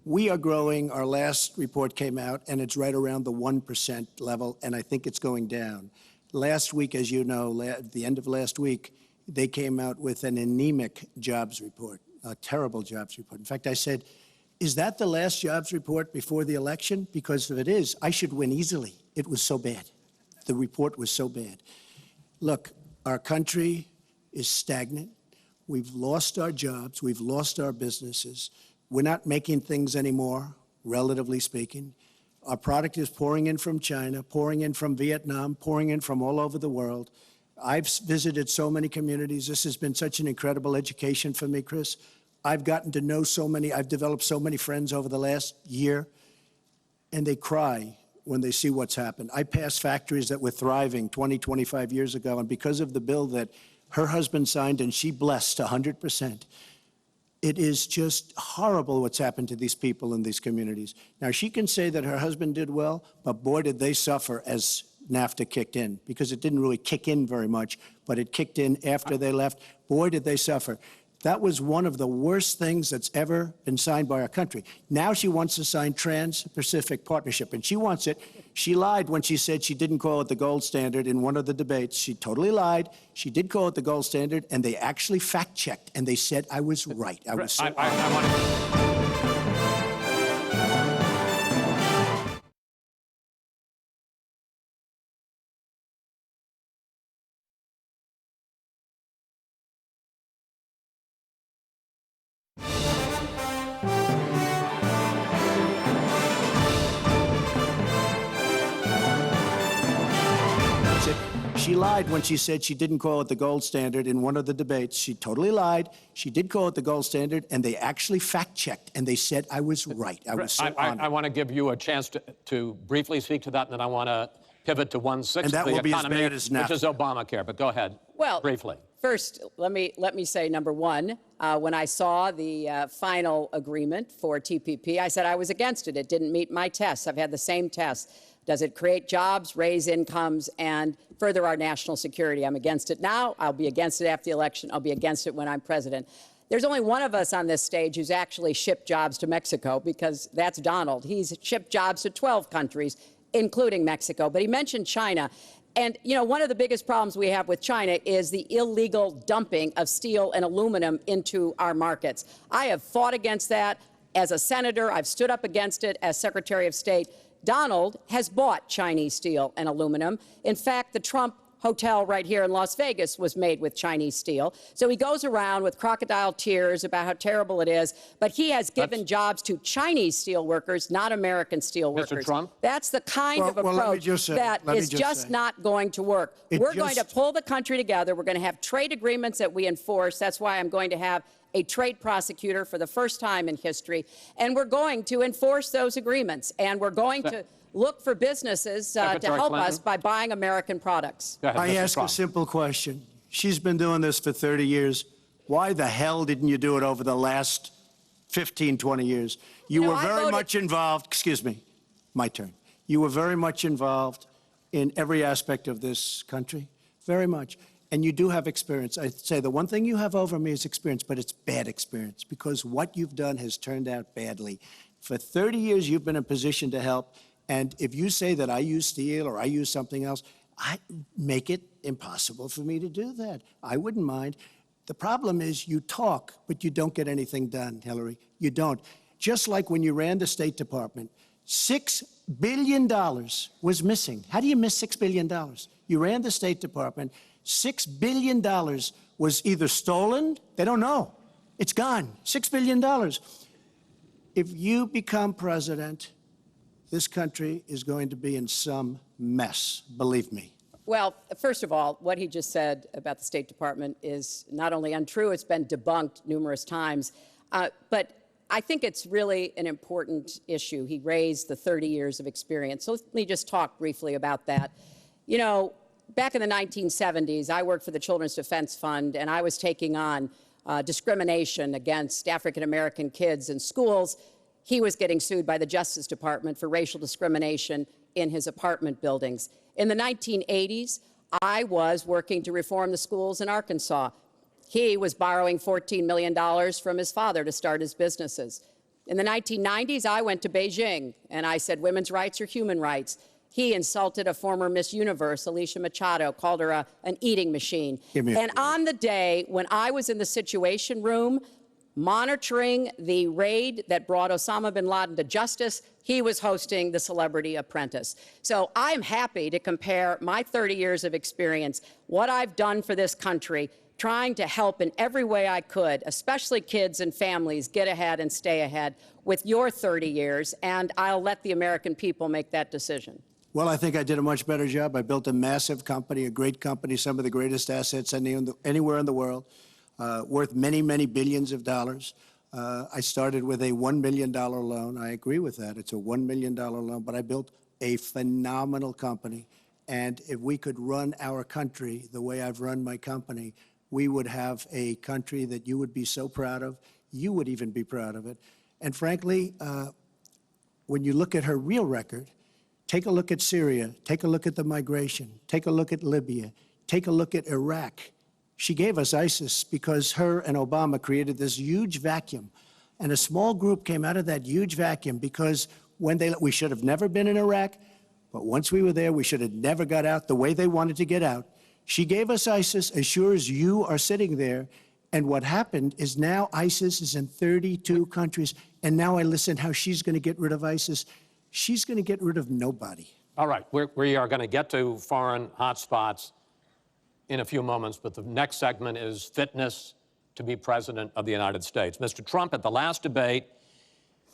We are growing. Our last report came out, and it's right around the 1% level, and I think it's going down. Last week, as you know, at the end of last week, they came out with an anemic jobs report, a terrible jobs report. In fact, I said, is that the last jobs report before the election? Because if it is, I should win easily. It was so bad. The report was so bad. Look, our country is stagnant. We've lost our jobs. We've lost our businesses. We're not making things anymore, relatively speaking. Our product is pouring in from China, pouring in from Vietnam, pouring in from all over the world. I've visited so many communities. This has been such an incredible education for me, Chris. I've gotten to know so many. I've developed so many friends over the last year, and they cry when they see what's happened. I passed factories that were thriving 20, 25 years ago, and because of the bill that her husband signed and she blessed 100%, it is just horrible what's happened to these people in these communities. Now, she can say that her husband did well, but boy, did they suffer as NAFTA kicked in, because it didn't really kick in very much, but it kicked in after they left. Boy, did they suffer. That was one of the worst things that's ever been signed by our country. Now she wants to sign Trans-Pacific Partnership, and she wants it. She lied when she said she didn't call it the gold standard in one of the debates. She totally lied. She did call it the gold standard, and they actually fact-checked, and they said I was right. I was so She lied when she said she didn't call it the gold standard in one of the debates. She totally lied. She did call it the gold standard, and they actually fact-checked, and they said I was right. I was so honored. I want to give you a chance to briefly speak to that, and then I want to pivot to 1/6 And that of the will be as economy, bad as NAFTA. which is Obamacare. But go ahead, Well, briefly. First, let me say, number one, when I saw the final agreement for TPP, I said I was against it. It didn't meet my tests. I've had the same tests. Does it create jobs, raise incomes, and further our national security? I'm against it now. I'll be against it after the election. I'll be against it when I'm president. There's only one of us on this stage who's actually shipped jobs to Mexico, because that's Donald. He's shipped jobs to 12 countries, including Mexico. But he mentioned China. And, you know, one of the biggest problems we have with China is the illegal dumping of steel and aluminum into our markets. I have fought against that as a senator. I've stood up against it as Secretary of State. Donald has bought Chinese steel and aluminum. In fact, the Trump hotel right here in Las Vegas was made with Chinese steel. So he goes around with crocodile tears about how terrible it is, but he has given jobs to Chinese steel workers, not American steel workers. Mr. Trump? That's the kind of approach that is just not going to work. We're going to pull the country together. We're going to have trade agreements that we enforce. That's why I'm going to have a trade prosecutor for the first time in history. And we're going to enforce those agreements. And we're going to look for businesses to help us by buying American products. Go ahead, I Mr. ask Trump. a simple question. She's been doing this for 30 years. Why the hell didn't you do it over the last 15, 20 years? You know, were I very voted- much involved. Excuse me, my turn. You were very much involved in every aspect of this country, very much. And you do have experience. I'd say the one thing you have over me is experience, but it's bad experience, because what you've done has turned out badly. For 30 years, you've been in a position to help. And if you say that I use steel or I use something else, I make it impossible for me to do that. I wouldn't mind. The problem is you talk, but you don't get anything done, Hillary. You don't. Just like when you ran the State Department, $6 billion was missing. How do you miss $6 billion? You ran the State Department. $6 billion was either stolen, they don't know. It's gone. $6 billion. If you become president, this country is going to be in some mess, believe me. Well, first of all, what he just said about the State Department is not only untrue, it's been debunked numerous times. But I think it's really an important issue. He raised the 30 years of experience. So let me just talk briefly about that. You know, back in the 1970s, I worked for the Children's Defense Fund, and I was taking on discrimination against African-American kids in schools. He was getting sued by the Justice Department for racial discrimination in his apartment buildings. In the 1980s, I was working to reform the schools in Arkansas. He was borrowing $14 million from his father to start his businesses. In the 1990s, I went to Beijing, and I said women's rights are human rights. he insulted a former Miss Universe, Alicia Machado, called her an eating machine. And on the day when I was in the Situation Room monitoring the raid that brought Osama bin Laden to justice, he was hosting the Celebrity Apprentice. So I'm happy to compare my 30 years of experience, what I've done for this country, trying to help in every way I could, especially kids and families, get ahead and stay ahead, with your 30 years, and I'll let the American people make that decision. Well, I think I did a much better job. I built a massive company, a great company, some of the greatest assets anywhere in the world, worth many, many billions of dollars. I started with a $1 million loan. I agree with that. It's a $1 million loan, but I built a phenomenal company. And if we could run our country the way I've run my company, we would have a country that you would be so proud of. You would even be proud of it. And frankly, when you look at her real record, take a look at Syria, take a look at the migration, take a look at Libya, take a look at Iraq. She gave us ISIS because her and Obama created this huge vacuum. And a small group came out of that huge vacuum because we should have never been in Iraq, but once we were there, we should have never got out the way they wanted to get out. She gave us ISIS as sure as you are sitting there. And what happened is now ISIS is in 32 countries. And now I listen how she's going to get rid of ISIS. She's going to get rid of nobody. All right, we are going to get to foreign hotspots in a few moments, but the next segment is fitness to be president of the United States. Mr. Trump, at the last debate,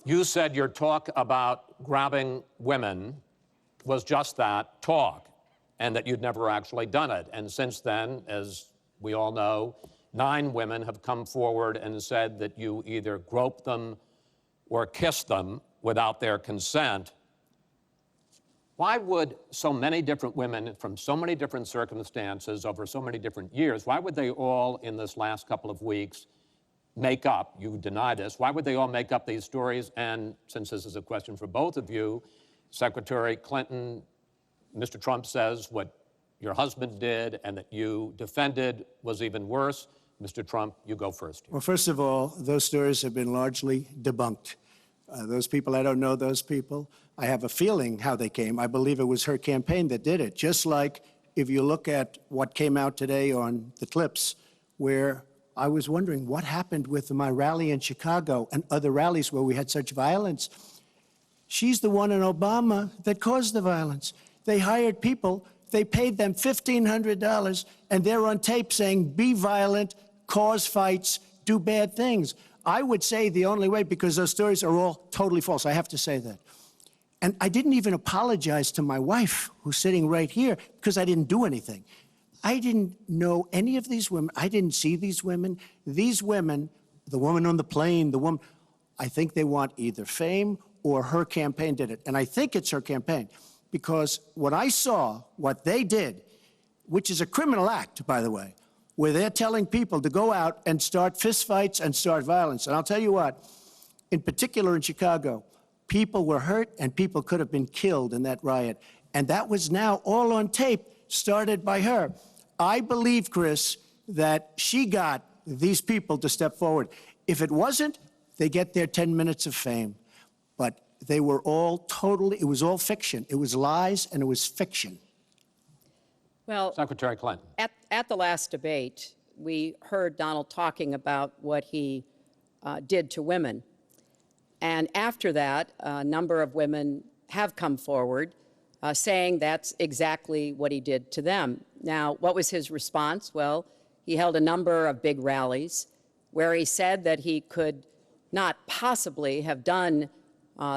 you said your talk about grabbing women was just that, talk, and that you'd never actually done it. And since then, as we all know, 9 women have come forward and said that you either groped them or kissed them without their consent. Why would so many different women from so many different circumstances over so many different years, why would they all in this last couple of weeks make up, you deny this, why would they all make up these stories? And since this is a question for both of you, Secretary Clinton, Mr. Trump says what your husband did and that you defended was even worse. Mr. Trump, you go first. Well, first of all, those stories have been largely debunked. Those people, I don't know those people. I have a feeling how they came. I believe it was her campaign that did it. Just like if you look at what came out today on the clips, where I was wondering what happened with my rally in Chicago and other rallies where we had such violence. She's the one in Obama that caused the violence. They hired people, they paid them $1,500, and they're on tape saying, be violent, cause fights, do bad things. I would say the only way, because those stories are all totally false, I have to say that. And I didn't even apologize to my wife, who's sitting right here, because I didn't do anything. I didn't know any of these women. I didn't see these women. These women, the woman on the plane, the woman, I think they want either fame or her campaign did it. And I think it's her campaign, because when I saw what they did, which is a criminal act, by the way, where they're telling people to go out and start fistfights and start violence. And I'll tell you what, in particular in Chicago, people were hurt and people could have been killed in that riot. And that was now all on tape, started by her. I believe, Chris, that she got these people to step forward. If it wasn't, they get their 10 minutes of fame. But they were all totally, it was all fiction. It was lies and it was fiction. Well, Secretary Clinton. At the last debate, we heard Donald talking about what he did to women. And after that, a number of women have come forward saying that's exactly what he did to them. Now, what was his response? Well, he held a number of big rallies where he said that he could not possibly have done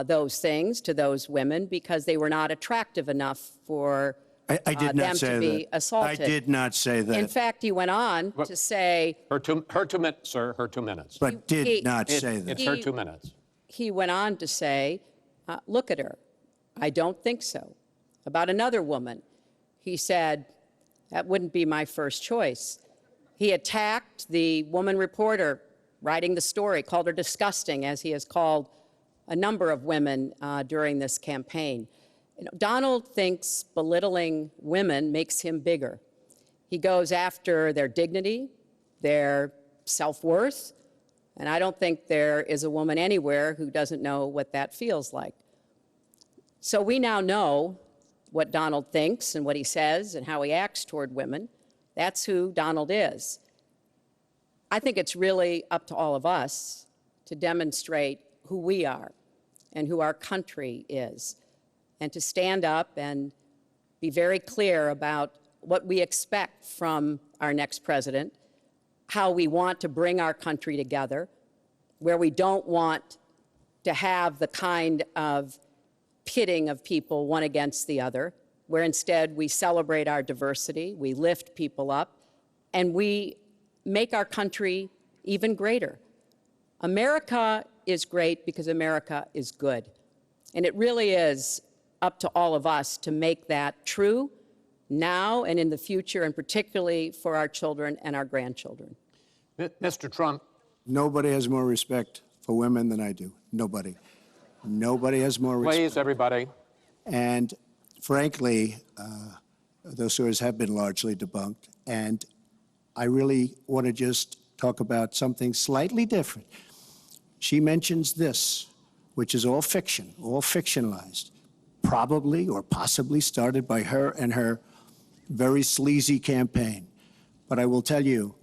those things to those women because they were not attractive enough for I did not them say to be that. assaulted. I did not say that. In fact, he went on to say... Her 2 minutes, sir, her 2 minutes. But did not say that. It's her 2 minutes. He went on to say, look at her. I don't think so. About another woman, he said, that wouldn't be my first choice. He attacked the woman reporter writing the story, called her disgusting, as he has called a number of women during this campaign. You know, Donald thinks belittling women makes him bigger. He goes after their dignity, their self-worth, and I don't think there is a woman anywhere who doesn't know what that feels like. So we now know what Donald thinks and what he says and how he acts toward women. That's who Donald is. I think it's really up to all of us to demonstrate who we are and who our country is, and to stand up and be very clear about what we expect from our next president, how we want to bring our country together, where we don't want to have the kind of pitting of people one against the other, where instead we celebrate our diversity, we lift people up, and we make our country even greater. America is great because America is good. And it really is up to all of us to make that true now and in the future, and particularly for our children and our grandchildren. Mr. Trump. Nobody has more respect for women than I do. Nobody. Nobody has more respect. Please, everybody. And frankly, those stories have been largely debunked. And I really want to just talk about something slightly different. She mentions this, which is all fiction, all fictionalized, probably or possibly started by her and her very sleazy campaign. But I will tell you,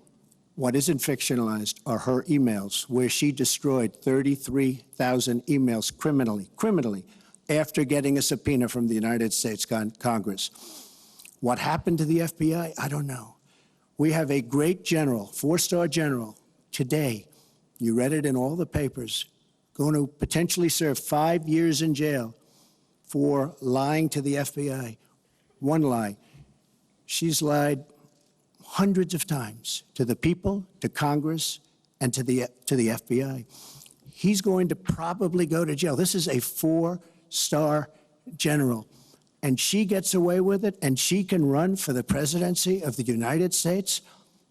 what isn't fictionalized are her emails, where she destroyed 33,000 emails criminally, after getting a subpoena from the United States Congress. What happened to the FBI? I don't know. We have a great general, four-star general, today, you read it in all the papers, going to potentially serve 5 years in jail for lying to the FBI. One lie. She's lied hundreds of times to the people, to Congress, and to the FBI. He's going to probably go to jail. This is a four-star general, and she gets away with it, and she can run for the presidency of the United States.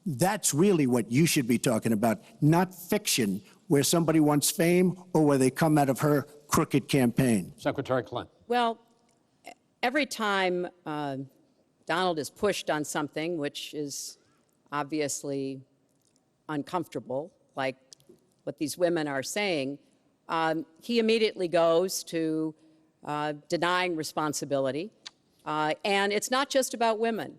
That's really what you should be talking about, not fiction, where somebody wants fame or where they come out of her crooked campaign. Secretary Clinton. Well, every time Donald is pushed on something which is obviously uncomfortable, like what these women are saying, he immediately goes to denying responsibility. And it's not just about women.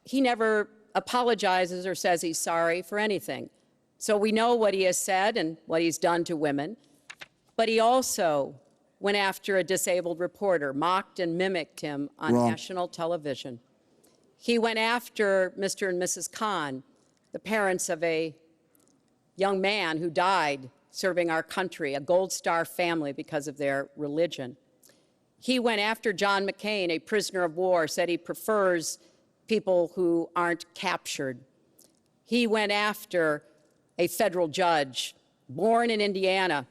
He never apologizes or says he's sorry for anything. So we know what he has said and what he's done to women. But he also went after a disabled reporter, mocked and mimicked him on national television. He went after Mr. and Mrs. Khan, the parents of a young man who died serving our country, a Gold Star family because of their religion. He went after John McCain, a prisoner of war, said he prefers people who aren't captured. He went after a federal judge, born in Indiana,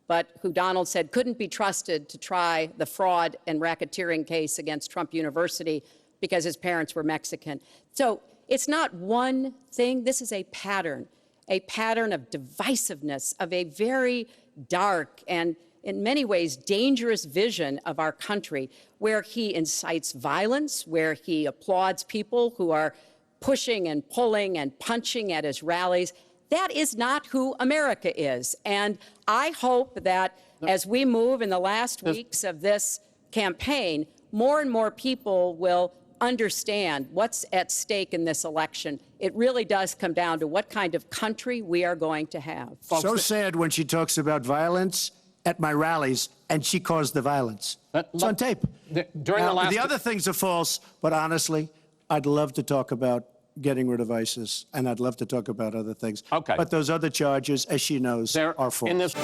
but who Donald said couldn't be trusted to try the fraud and racketeering case against Trump University because his parents were Mexican. So it's not one thing. This is a pattern of divisiveness, of a very dark and in many ways dangerous vision of our country, where he incites violence, where he applauds people who are pushing and pulling and punching at his rallies. That is not who America is. And I hope that as we move in the last weeks of this campaign, more and more people will understand what's at stake in this election. It really does come down to what kind of country we are going to have. So sad when she talks about violence at my rallies, and she caused the violence. It's on tape. The other things are false, but honestly, I'd love to talk about getting rid of ISIS, and I'd love to talk about other things. Okay. But those other charges, as she knows, are false.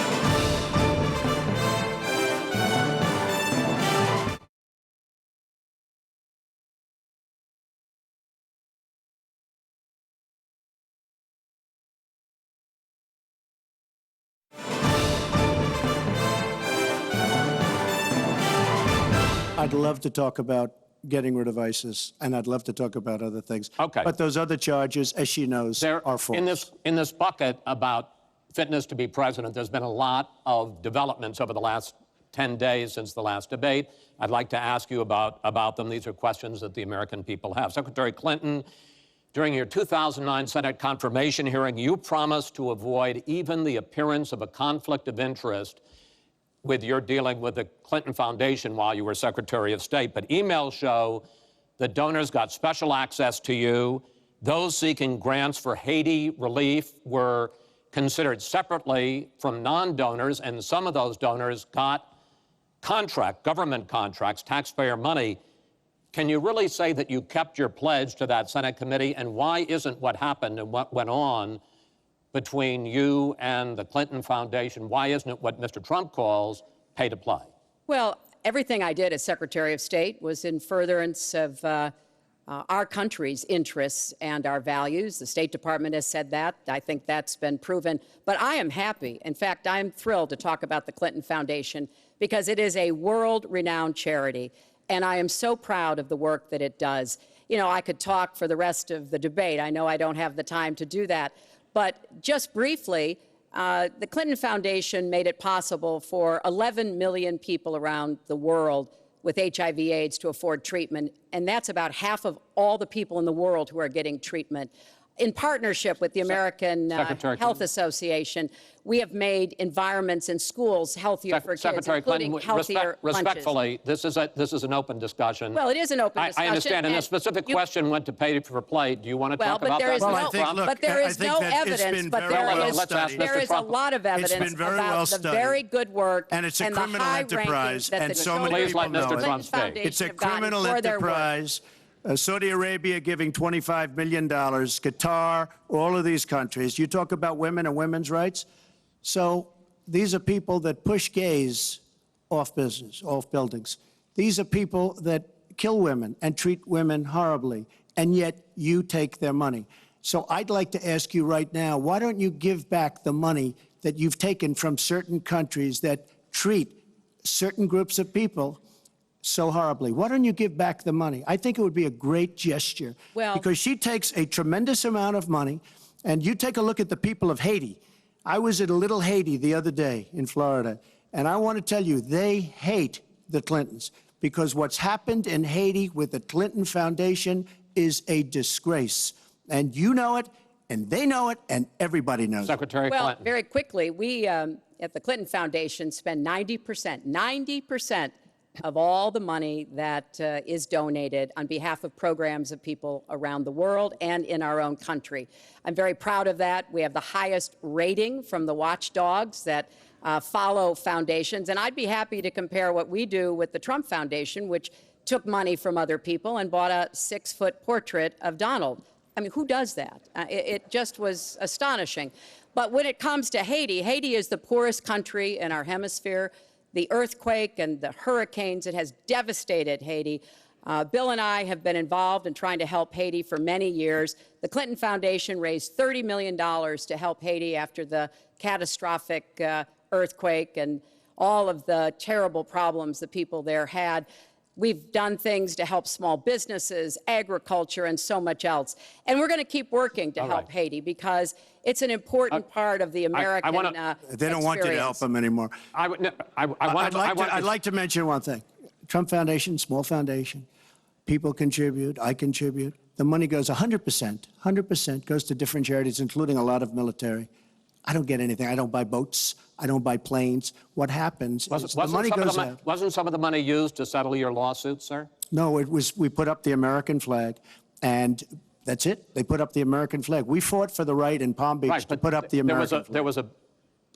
I'd love to talk about getting rid of ISIS, and I'd love to talk about other things. Okay. But those other charges, as she knows, are false. In this bucket about fitness to be president, there's been a lot of developments over the last 10 days since the last debate. I'd like to ask you about them. These are questions that the American people have. Secretary Clinton, during your 2009 Senate confirmation hearing, you promised to avoid even the appearance of a conflict of interest with your dealing with the Clinton Foundation while you were Secretary of State, but emails show that donors got special access to you. Those seeking grants for Haiti relief were considered separately from non-donors, and some of those donors got government contracts, taxpayer money. Can you really say that you kept your pledge to that Senate committee? And why isn't what happened and what went on between you and the Clinton Foundation, why isn't it what Mr. Trump calls pay to play? Well, everything I did as Secretary of State was in furtherance of our country's interests and our values. The State Department has said that. I think that's been proven. But I am happy. In fact, I'm thrilled to talk about the Clinton Foundation because it is a world-renowned charity, and I am so proud of the work that it does. You know, I could talk for the rest of the debate. I know I don't have the time to do that. But just briefly, the Clinton Foundation made it possible for 11 million people around the world with HIV/AIDS to afford treatment, and that's about half of all the people in the world who are getting treatment. In partnership with the American Health Association, we have made environments in schools healthier for kids, including healthier lunches. Respectfully, this is an open discussion. Well, it is an open discussion. I understand, and the specific question went to pay for play. Do you want to talk about that? But there is no evidence, but there is a lot of evidence about the very good work and it's a criminal enterprise, and so many people know it. It's a criminal enterprise. Saudi Arabia giving $25 million, Qatar, all of these countries. You talk about women and women's rights. So these are people that push gays off buildings. These are people that kill women and treat women horribly, and yet you take their money. So I'd like to ask you right now, why don't you give back the money that you've taken from certain countries that treat certain groups of people so horribly? Why don't you give back the money? I think it would be a great gesture, because she takes a tremendous amount of money, and you take a look at the people of Haiti. I was at a little Haiti the other day in Florida, and I want to tell you, they hate the Clintons, because what's happened in Haiti with the Clinton Foundation is a disgrace. And you know it, and they know it, and everybody knows Secretary it. Well, Clinton. very quickly, we at the Clinton Foundation spend 90% of all the money that is donated on behalf of programs of people around the world and in our own country. I'm very proud of that. We have the highest rating from the watchdogs that follow foundations, and I'd be happy to compare what we do with the Trump Foundation, which took money from other people and bought a 6-foot portrait of Donald. I mean, who does that? It just was astonishing. But when it comes to Haiti, Haiti is the poorest country in our hemisphere. The earthquake and the hurricanes, it has devastated Haiti. Bill and I have been involved in trying to help Haiti for many years. The Clinton Foundation raised $30 million to help Haiti after the catastrophic earthquake and all of the terrible problems the people there had. We've done things to help small businesses, agriculture, and so much else. And we're going to keep working to help Haiti because it's an important part of the American They don't want you to help them anymore. I'd like to mention one thing. Trump Foundation, small foundation. People contribute. I contribute. The money goes 100% goes to different charities, including a lot of military. I don't get anything. I don't buy boats. I don't buy planes. What happens is the money goes out. Wasn't some of the money used to settle your lawsuit, sir? No, it was. We put up the American flag, and that's it. They put up the American flag. We fought for the right in Palm Beach to put up the American flag. There was a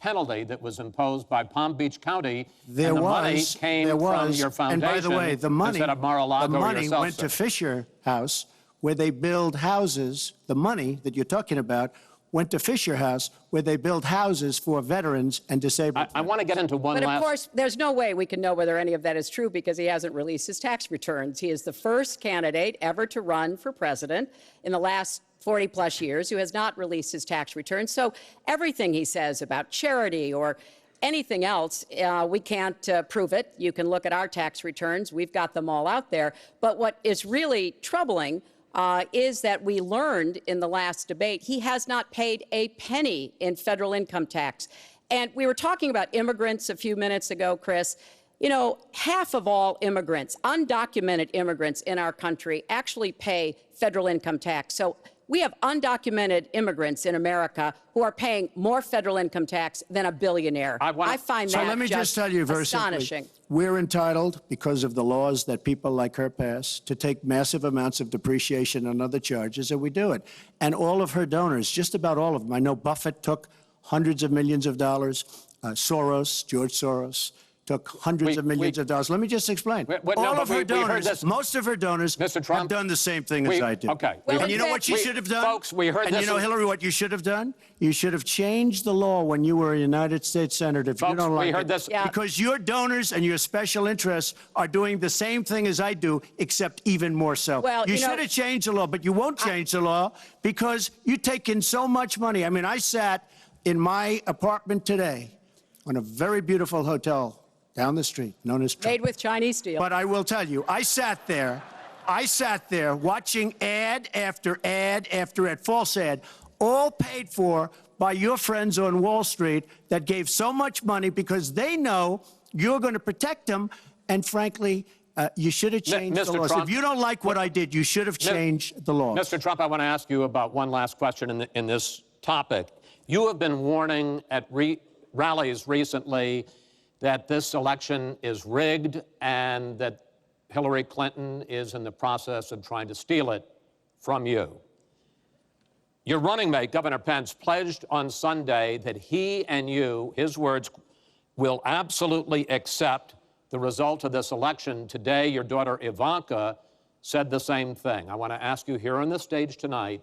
penalty that was imposed by Palm Beach County, and the money came from your foundation. And by the way, the money, instead of Mar-a-Lago yourself, went to Fisher House, where they build houses. The money that you're talking about went to Fisher House, where they build houses for veterans and disabled. I want to get into one last... But of course, there's no way we can know whether any of that is true because he hasn't released his tax returns. He is the first candidate ever to run for president in the last 40-plus years who has not released his tax returns. So everything he says about charity or anything else, we can't prove it. You can look at our tax returns. We've got them all out there. But what is really troubling is that we learned in the last debate he has not paid a penny in federal income tax. And we were talking about immigrants a few minutes ago, Chris. You know, half of all immigrants, undocumented immigrants in our country, actually pay federal income tax. So We have undocumented immigrants in America who are paying more federal income tax than a billionaire. I find So that let me just tell you very astonishing. simply, we're entitled, because of the laws that people like her pass, to take massive amounts of depreciation and other charges, and we do it. And all of her donors, just about all of them, I know Buffett took hundreds of millions of dollars, George Soros, took hundreds of millions of dollars. Let me just explain. All of her donors, most of her donors have done the same thing as I did. Okay. And you know what she should have done? Folks, we heard and this. You know, Hillary, what you should have done? You should have changed the law when you were a United States Senator. If you don't like we heard it. this. Yeah. Because your donors and your special interests are doing the same thing as I do, except even more so. Well, you you know- should have changed the law, but you won't change the law because you take in so much money. I mean, I sat in my apartment today on a very beautiful hotel down the street, known as Trump. Made with Chinese steel. But I will tell you, I sat there watching ad after ad after ad, false ad, all paid for by your friends on Wall Street that gave so much money because they know you're going to protect them. And frankly, you should have changed the Mr. laws. Trump, if you don't like what I did, you should have changed the laws. Mr. Trump, I want to ask you about one last question in this topic. You have been warning at rallies recently that this election is rigged and that Hillary Clinton is in the process of trying to steal it from you. Your running mate, Governor Pence, pledged on Sunday that he and you, his words, will absolutely accept the result of this election. Today, your daughter Ivanka said the same thing. I want to ask you here on the stage tonight,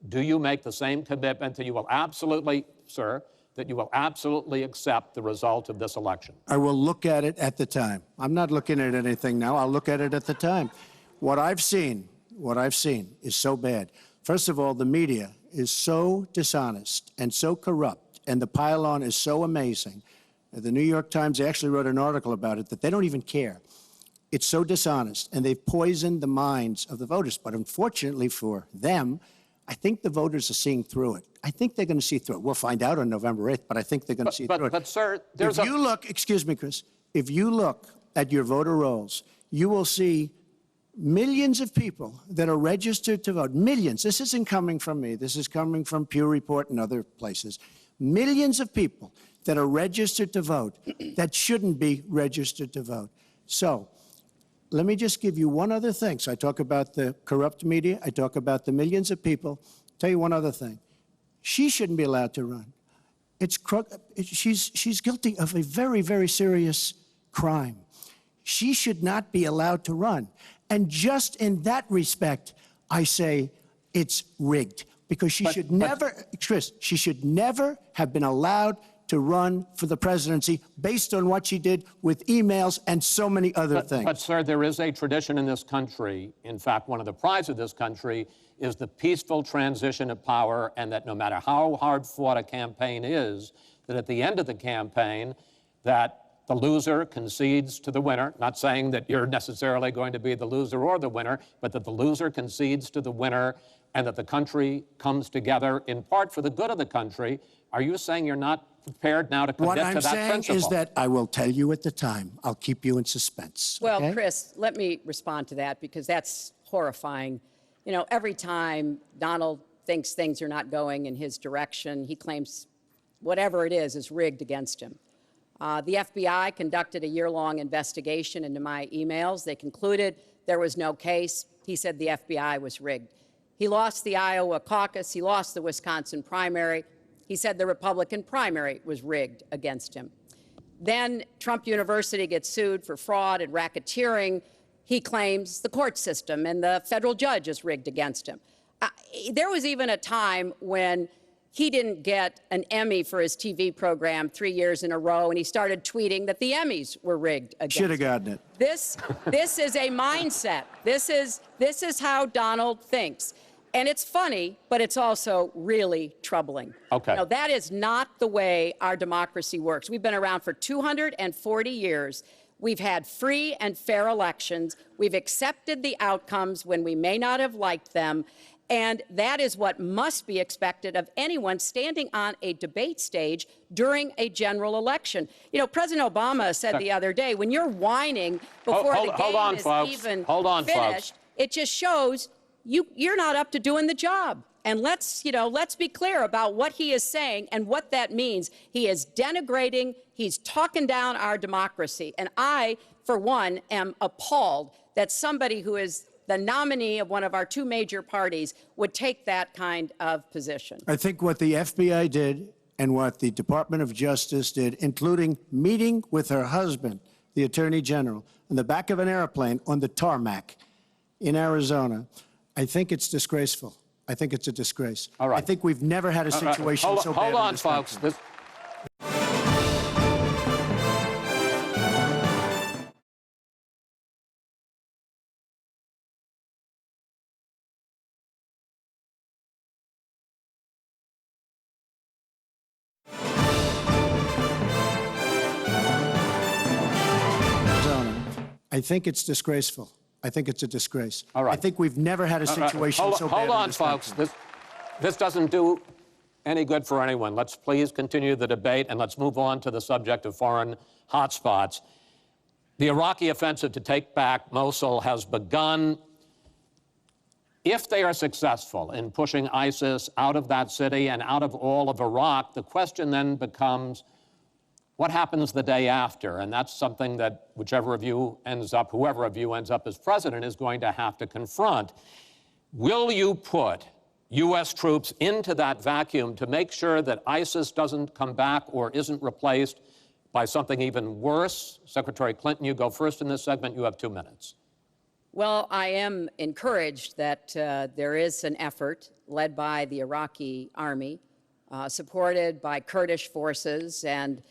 do you make the same commitment that you will absolutely, sir, that you will absolutely accept the result of this election? I will look at it at the time. I'm not looking at anything now. I'll look at it at the time. What I've seen is so bad. First of all, the media is so dishonest and so corrupt, and the pile-on is so amazing. The New York Times actually wrote an article about it that they don't even care. It's so dishonest, and they've poisoned the minds of the voters. But unfortunately for them, I think the voters are seeing through it. I think they're going to see through it. We'll find out on November 8th, but I think they're going to see through it. But, sir, if you look, excuse me, Chris, if you look at your voter rolls, you will see millions of people that are registered to vote. Millions. This isn't coming from me. This is coming from Pew Report and other places. Millions of people that are registered to vote that shouldn't be registered to vote. So let me just give you one other thing. So I talk about the corrupt media. I talk about the millions of people. Tell you one other thing. She shouldn't be allowed to run. She's guilty of a very, very serious crime. She should not be allowed to run. And just in that respect, I say it's rigged because she should never, Chris, she should never have been allowed to run for the presidency based on what she did with emails and so many other things. But, sir, there is a tradition in this country. In fact, one of the prides of this country is the peaceful transition of power, and that no matter how hard fought a campaign is, that at the end of the campaign, that the loser concedes to the winner. Not saying that you're necessarily going to be the loser or the winner, but that the loser concedes to the winner and that the country comes together in part for the good of the country. Are you saying you're not prepared now to commit to that principle? What I'm saying is that I will tell you at the time. I'll keep you in suspense. Well, okay? Chris, let me respond to that because that's horrifying. You know, every time Donald thinks things are not going in his direction, he claims whatever it is rigged against him. The FBI conducted a year-long investigation into my emails. They concluded there was no case. He said the FBI was rigged. He lost the Iowa caucus. He lost the Wisconsin primary. He said the Republican primary was rigged against him. Then Trump University gets sued for fraud and racketeering. He claims the court system and the federal judge is rigged against him. There was even a time when he didn't get an Emmy for his TV program 3 years in a row, and he started tweeting that the Emmys were rigged against him. Should have gotten it. This is a mindset. This is how Donald thinks. And it's funny, but it's also really troubling. Okay. You know, that is not the way our democracy works. We've been around for 240 years. We've had free and fair elections. We've accepted the outcomes when we may not have liked them. And that is what must be expected of anyone standing on a debate stage during a general election. You know, President Obama said the other day, when you're whining before the game is even finished, it just shows you're not up to doing the job. And let's be clear about what he is saying and what that means. He is denigrating, he's talking down our democracy. And I, for one, am appalled that somebody who is the nominee of one of our two major parties would take that kind of position. I think what the FBI did and what the Department of Justice did, including meeting with her husband, the Attorney General, in the back of an airplane on the tarmac in Arizona, I think it's disgraceful. I think it's a disgrace. All right. I think we've never had a situation so bad. Hold on, in this folks. country. I think it's disgraceful. I think it's a disgrace. All right. I think we've never had a situation so bad. Hold on, in this folks. country. This doesn't do any good for anyone. Let's please continue the debate, and let's move on to the subject of foreign hotspots. The Iraqi offensive to take back Mosul has begun. If they are successful in pushing ISIS out of that city and out of all of Iraq, the question then becomes, what happens the day after? And that's something that whoever of you ends up as president is going to have to confront. Will you put U.S. troops into that vacuum to make sure that ISIS doesn't come back or isn't replaced by something even worse? Secretary Clinton, you go first in this segment. You have 2 minutes. Well, I am encouraged that there is an effort led by the Iraqi army, supported by Kurdish forces, and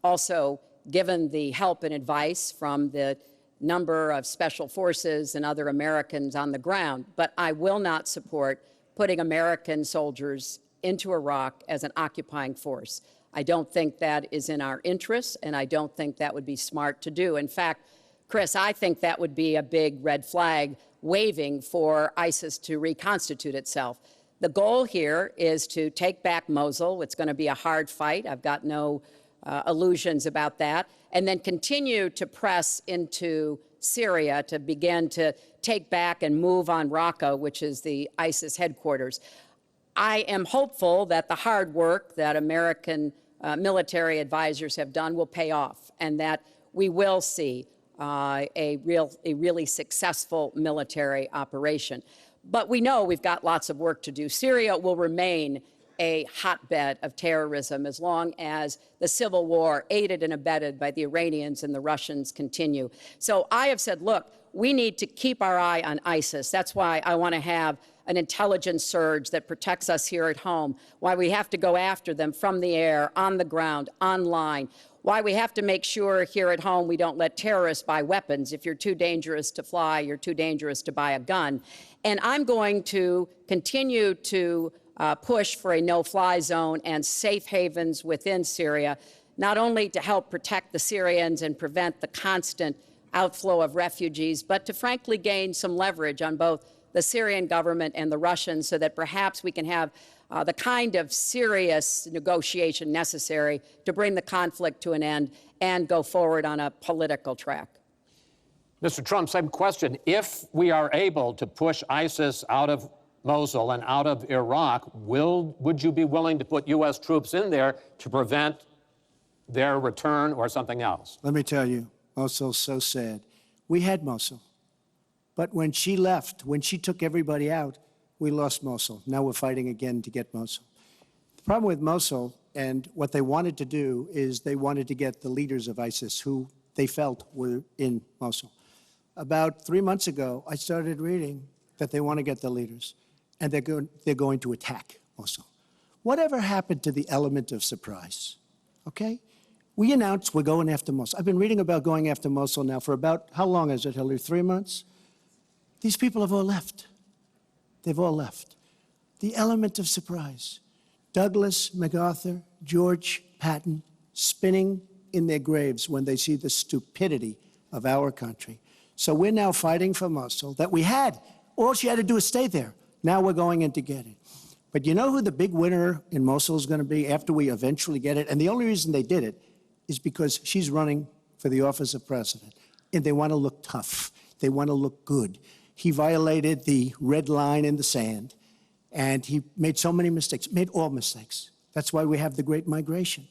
also given the help and advice from the number of special forces and other Americans on the ground. But I will not support putting American soldiers into Iraq as an occupying force. I don't think that is in our interests, and I don't think that would be smart to do. In fact, Chris, I think that would be a big red flag waving for ISIS to reconstitute itself. The goal here is to take back Mosul. It's going to be a hard fight. I've got no illusions about that. And then continue to press into Syria to begin to take back and move on Raqqa, which is the ISIS headquarters. I am hopeful that the hard work that American military advisors have done will pay off, and that we will see a really successful military operation. But we know we've got lots of work to do. Syria will remain a hotbed of terrorism as long as the civil war, aided and abetted by the Iranians and the Russians, continue. So I have said, look, we need to keep our eye on ISIS. That's why I want to have an intelligence surge that protects us here at home, why we have to go after them from the air, on the ground, online, why we have to make sure here at home we don't let terrorists buy weapons. If you're too dangerous to fly, you're too dangerous to buy a gun. And I'm going to continue to push for a no-fly zone and safe havens within Syria, not only to help protect the Syrians and prevent the constant outflow of refugees, but to frankly gain some leverage on both the Syrian government and the Russians so that perhaps we can have the kind of serious negotiation necessary to bring the conflict to an end and go forward on a political track. Mr. Trump, same question. If we are able to push ISIS out of Mosul and out of Iraq, would you be willing to put U.S. troops in there to prevent their return or something else? Let me tell you, Mosul's so sad. We had Mosul. But when she left, when she took everybody out, we lost Mosul. Now we're fighting again to get Mosul. The problem with Mosul and what they wanted to do is they wanted to get the leaders of ISIS who they felt were in Mosul. About 3 months ago, I started reading that they want to get the leaders, and they're going to attack Mosul. Whatever happened to the element of surprise? Okay? We announced we're going after Mosul. I've been reading about going after Mosul now for about, how long is it, Hillary? 3 months? These people have all left. They've all left. The element of surprise. Douglas MacArthur, George Patton, spinning in their graves when they see the stupidity of our country. So we're now fighting for Mosul that we had. All she had to do is stay there. Now we're going in to get it. But you know who the big winner in Mosul is going to be after we eventually get it? And the only reason they did it is because she's running for the office of president. And they want to look tough. They want to look good. He violated the red line in the sand. And he made so many mistakes, made all mistakes. That's why we have the Great Migration.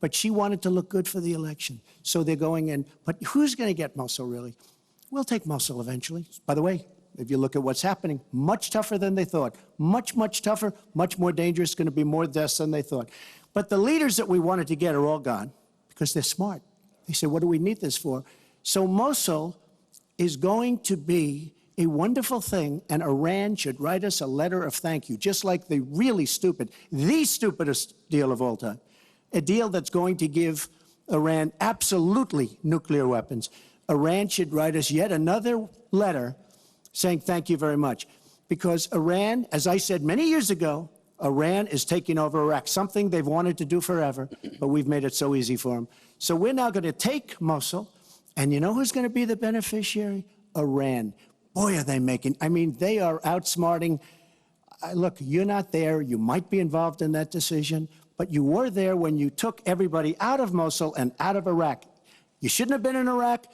But she wanted to look good for the election. So they're going in. But who's going to get Mosul, really? We'll take Mosul eventually. By the way, if you look at what's happening, much tougher than they thought. Much, much tougher, much more dangerous, going to be more deaths than they thought. But the leaders that we wanted to get are all gone because they're smart. They said, what do we need this for? So Mosul is going to be a wonderful thing, and Iran should write us a letter of thank you, just like the really stupid, the stupidest deal of all time, a deal that's going to give Iran absolutely nuclear weapons. Iran should write us yet another letter saying thank you very much. Because Iran, as I said many years ago, Iran is taking over Iraq, something they've wanted to do forever, but we've made it so easy for them. So we're now going to take Mosul, and you know who's going to be the beneficiary? Iran. Boy, are they making, I mean, they are outsmarting. Look, you're not there. You might be involved in that decision, but you were there when you took everybody out of Mosul and out of Iraq. You shouldn't have been in Iraq,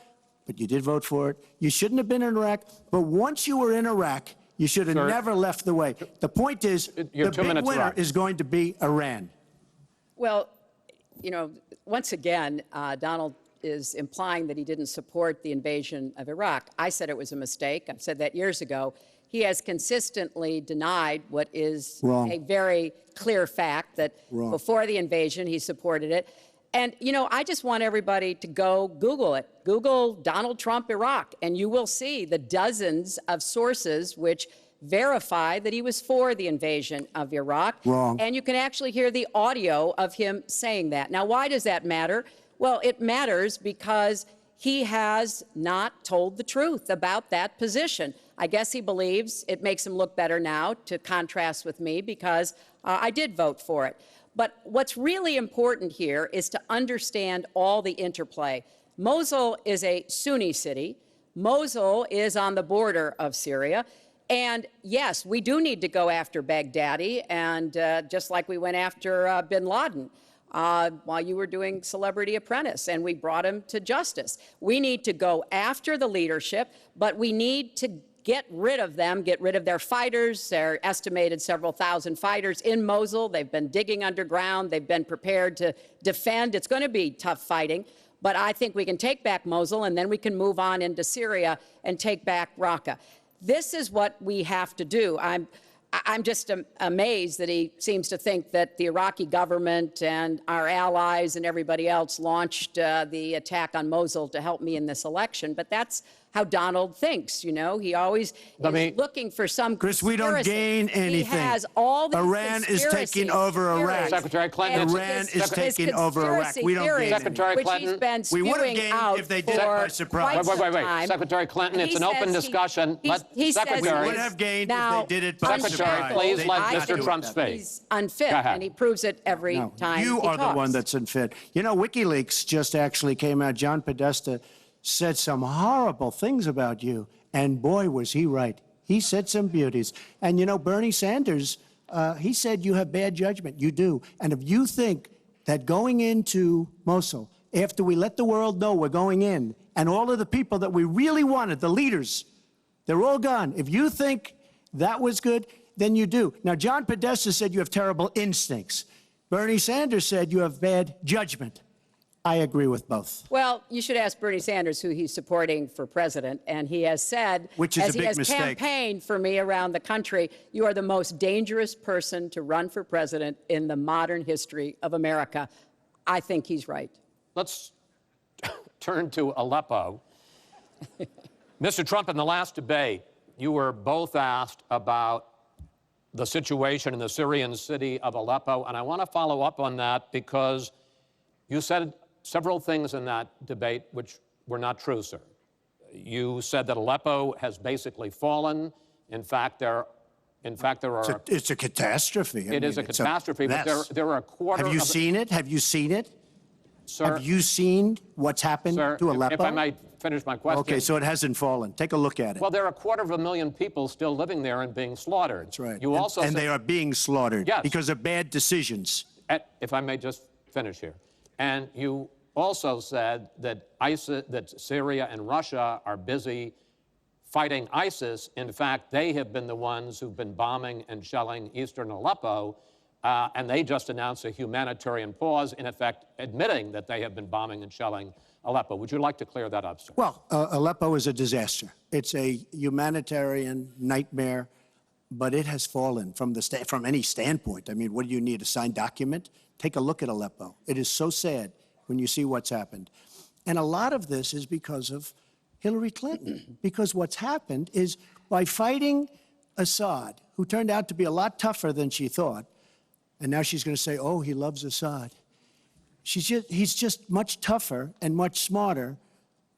but you did vote for it. You shouldn't have been in Iraq, but once you were in Iraq, you should have never left the way. The point is, the big winner is going to be Iran. Well, you know, once again, Donald is implying that he didn't support the invasion of Iraq. I said it was a mistake. I've said that years ago. He has consistently denied what is a very clear fact, that before the invasion, he supported it. And, you know, I just want everybody to go Google it. Google Donald Trump, Iraq, and you will see the dozens of sources which verify that he was for the invasion of Iraq. And you can actually hear the audio of him saying that. Now, why does that matter? Well, it matters because he has not told the truth about that position. I guess he believes it makes him look better now to contrast with me because I did vote for it. But what's really important here is to understand all the interplay. Mosul is a Sunni city. Mosul is on the border of Syria. And yes, we do need to go after Baghdadi, and just like we went after bin Laden while you were doing Celebrity Apprentice, and we brought him to justice. We need to go after the leadership, but we need to get rid of them, get rid of their fighters. They're estimated several thousand fighters in Mosul. They've been digging underground. They've been prepared to defend. It's going to be tough fighting, but I think we can take back Mosul, and then we can move on into Syria and take back Raqqa. This is what we have to do. I'm just amazed that he seems to think that the Iraqi government and our allies and everybody else launched the attack on Mosul to help me in this election. But that's how Donald thinks, you know. He always is looking for some Chris, we don't gain anything. He has all these Iran is taking over Iraq. Secretary Clinton. Iran is taking over Iraq. We don't gain Secretary Clinton. We would have gained if they did it by surprise. Wait. Secretary Clinton, it's an open discussion. We would have gained if they did it by surprise. Secretary, please let Mr. Trump speak. He's unfit, and he proves it every time he You are talks. the one that's unfit. You know, WikiLeaks just actually came out. John Podesta said some horrible things about you, and boy, was he right. He said some beauties. And you know, Bernie Sanders, he said you have bad judgment. You do. And if you think that going into Mosul, after we let the world know we're going in, and all of the people that we really wanted, the leaders, they're all gone. If you think that was good, then you do. Now, John Podesta said you have terrible instincts. Bernie Sanders said you have bad judgment. I agree with both. Well, you should ask Bernie Sanders who he's supporting for president, and he has said, which is as a big he has mistake. campaigned for me around the country, you are the most dangerous person to run for president in the modern history of America. I think he's right. Let's turn to Aleppo. Mr. Trump, in the last debate, you were both asked about the situation in the Syrian city of Aleppo, and I want to follow up on that because you said several things in that debate which were not true, sir. You said that Aleppo has basically fallen. In fact, there are. It's a catastrophe. It is a catastrophe, but there are a quarter. Have you seen it? Have you seen it? Sir, have you seen what's happened to Aleppo? If I might finish my question. Okay, so it hasn't fallen. Take a look at it. Well, there are 250,000 people still living there and being slaughtered. That's right. You also and they are being slaughtered because of bad decisions. If I may just finish here. And you also said that ISIS, that Syria and Russia are busy fighting ISIS. In fact, they have been the ones who've been bombing and shelling eastern Aleppo, and they just announced a humanitarian pause, in effect admitting that they have been bombing and shelling Aleppo. Would you like to clear that up, sir? Well, Aleppo is a disaster. It's a humanitarian nightmare, but it has fallen from from any standpoint. I mean, what do you need, a signed document? Take a look at Aleppo. It is so sad when you see what's happened. And a lot of this is because of Hillary Clinton, because what's happened is by fighting Assad, who turned out to be a lot tougher than she thought, and now she's going to say, oh, he loves Assad. He's just much tougher and much smarter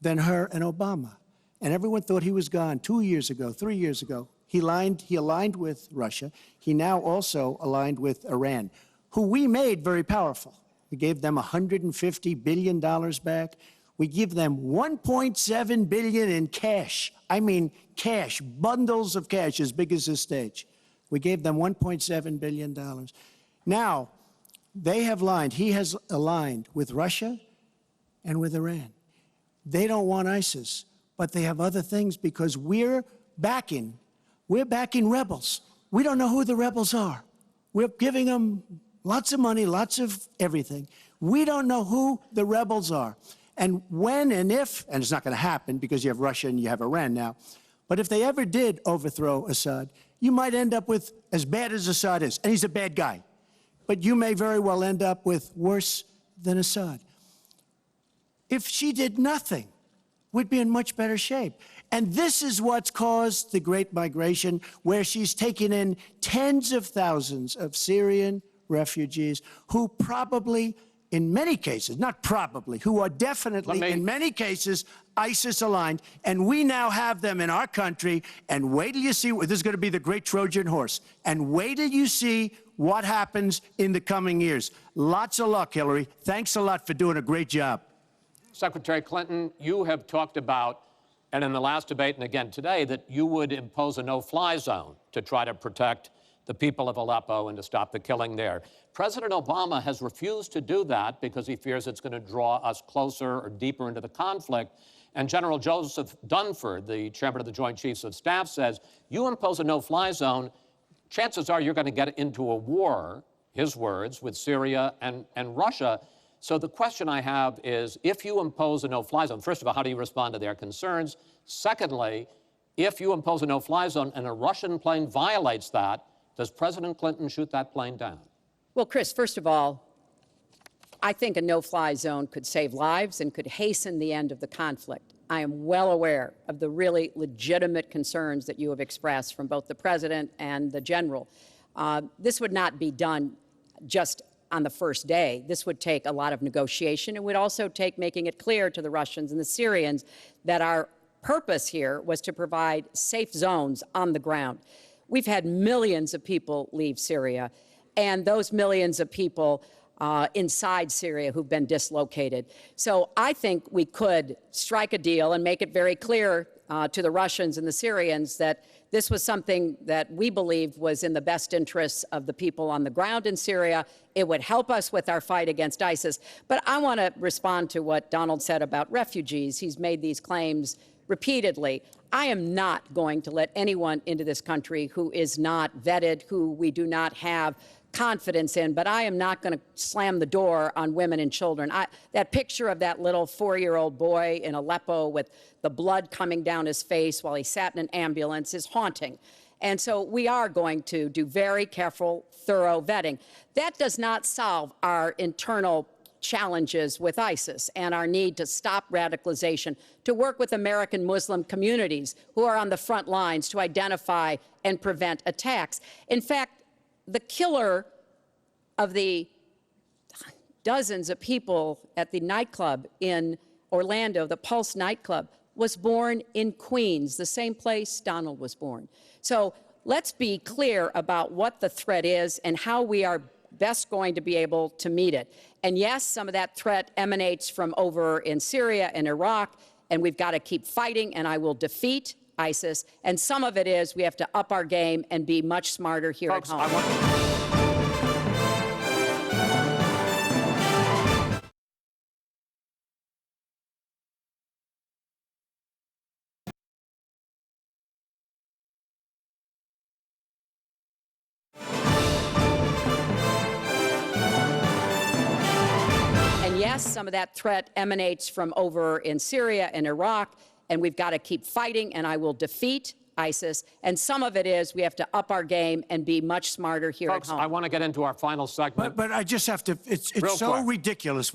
than her and Obama. And everyone thought he was gone 2 years ago, 3 years ago. He aligned with Russia. He now also aligned with Iran, who we made very powerful. We gave them $150 billion back. We give them $1.7 billion in cash. I mean cash, bundles of cash as big as this stage. We gave them $1.7 billion. Now, they have aligned. He has aligned with Russia and with Iran. They don't want ISIS, but they have other things because we're backing rebels. We don't know who the rebels are. We're giving them lots of money, lots of everything. We don't know who the rebels are. And when and if, and it's not going to happen because you have Russia and you have Iran now, but if they ever did overthrow Assad, you might end up with as bad as Assad is, and he's a bad guy. But you may very well end up with worse than Assad. If she did nothing, we'd be in much better shape. And this is what's caused the Great Migration, where she's taken in tens of thousands of Syrian refugees who probably, in many cases, not probably, who are definitely, in many cases, ISIS aligned. And we now have them in our country. And wait till you see, this is going to be the great Trojan horse. And wait till you see what happens in the coming years. Lots of luck, Hillary. Thanks a lot for doing a great job. Secretary Clinton, you have talked about, and in the last debate and again today, that you would impose a no-fly zone to try to protect the people of Aleppo and to stop the killing there. President Obama has refused to do that because he fears it's going to draw us closer or deeper into the conflict. And General Joseph Dunford, the chairman of the Joint Chiefs of Staff, says, you impose a no-fly zone, chances are you're going to get into a war, his words, with Syria and Russia. So the question I have is, if you impose a no-fly zone, first of all, how do you respond to their concerns? Secondly, if you impose a no-fly zone and a Russian plane violates that, does President Clinton shoot that plane down? Well, Chris, first of all, I think a no-fly zone could save lives and could hasten the end of the conflict. I am well aware of the really legitimate concerns that you have expressed from both the president and the general. This would not be done just on the first day. This would take a lot of negotiation. It would also take making it clear to the Russians and the Syrians that our purpose here was to provide safe zones on the ground. We've had millions of people leave Syria, and those millions of people inside Syria who've been dislocated. So I think we could strike a deal and make it very clear to the Russians and the Syrians that this was something that we believed was in the best interests of the people on the ground in Syria. It would help us with our fight against ISIS. But I want to respond to what Donald said about refugees. He's made these claims repeatedly. I am not going to let anyone into this country who is not vetted, who we do not have confidence in, but I am not going to slam the door on women and children. That picture of that little 4-year-old boy in Aleppo with the blood coming down his face while he sat in an ambulance is haunting. And so we are going to do very careful, thorough vetting. That does not solve our internal challenges with ISIS and our need to stop radicalization, to work with American Muslim communities who are on the front lines to identify and prevent attacks. In fact, the killer of the dozens of people at the nightclub in Orlando, the Pulse nightclub, was born in Queens, the same place Donald was born. So let's be clear about what the threat is and how we are best going to be able to meet it. And yes, some of that threat emanates from over in Syria and Iraq, and we've got to keep fighting, and I will defeat ISIS. And some of it is we have to up our game and be much smarter here at home. yes, some of that threat emanates from over in Syria and Iraq, and we've got to keep fighting, and I will defeat ISIS. And some of it is we have to up our game and be much smarter here Folks, at home. I want to get into our final segment. But I just have to, it's Real so quick. ridiculous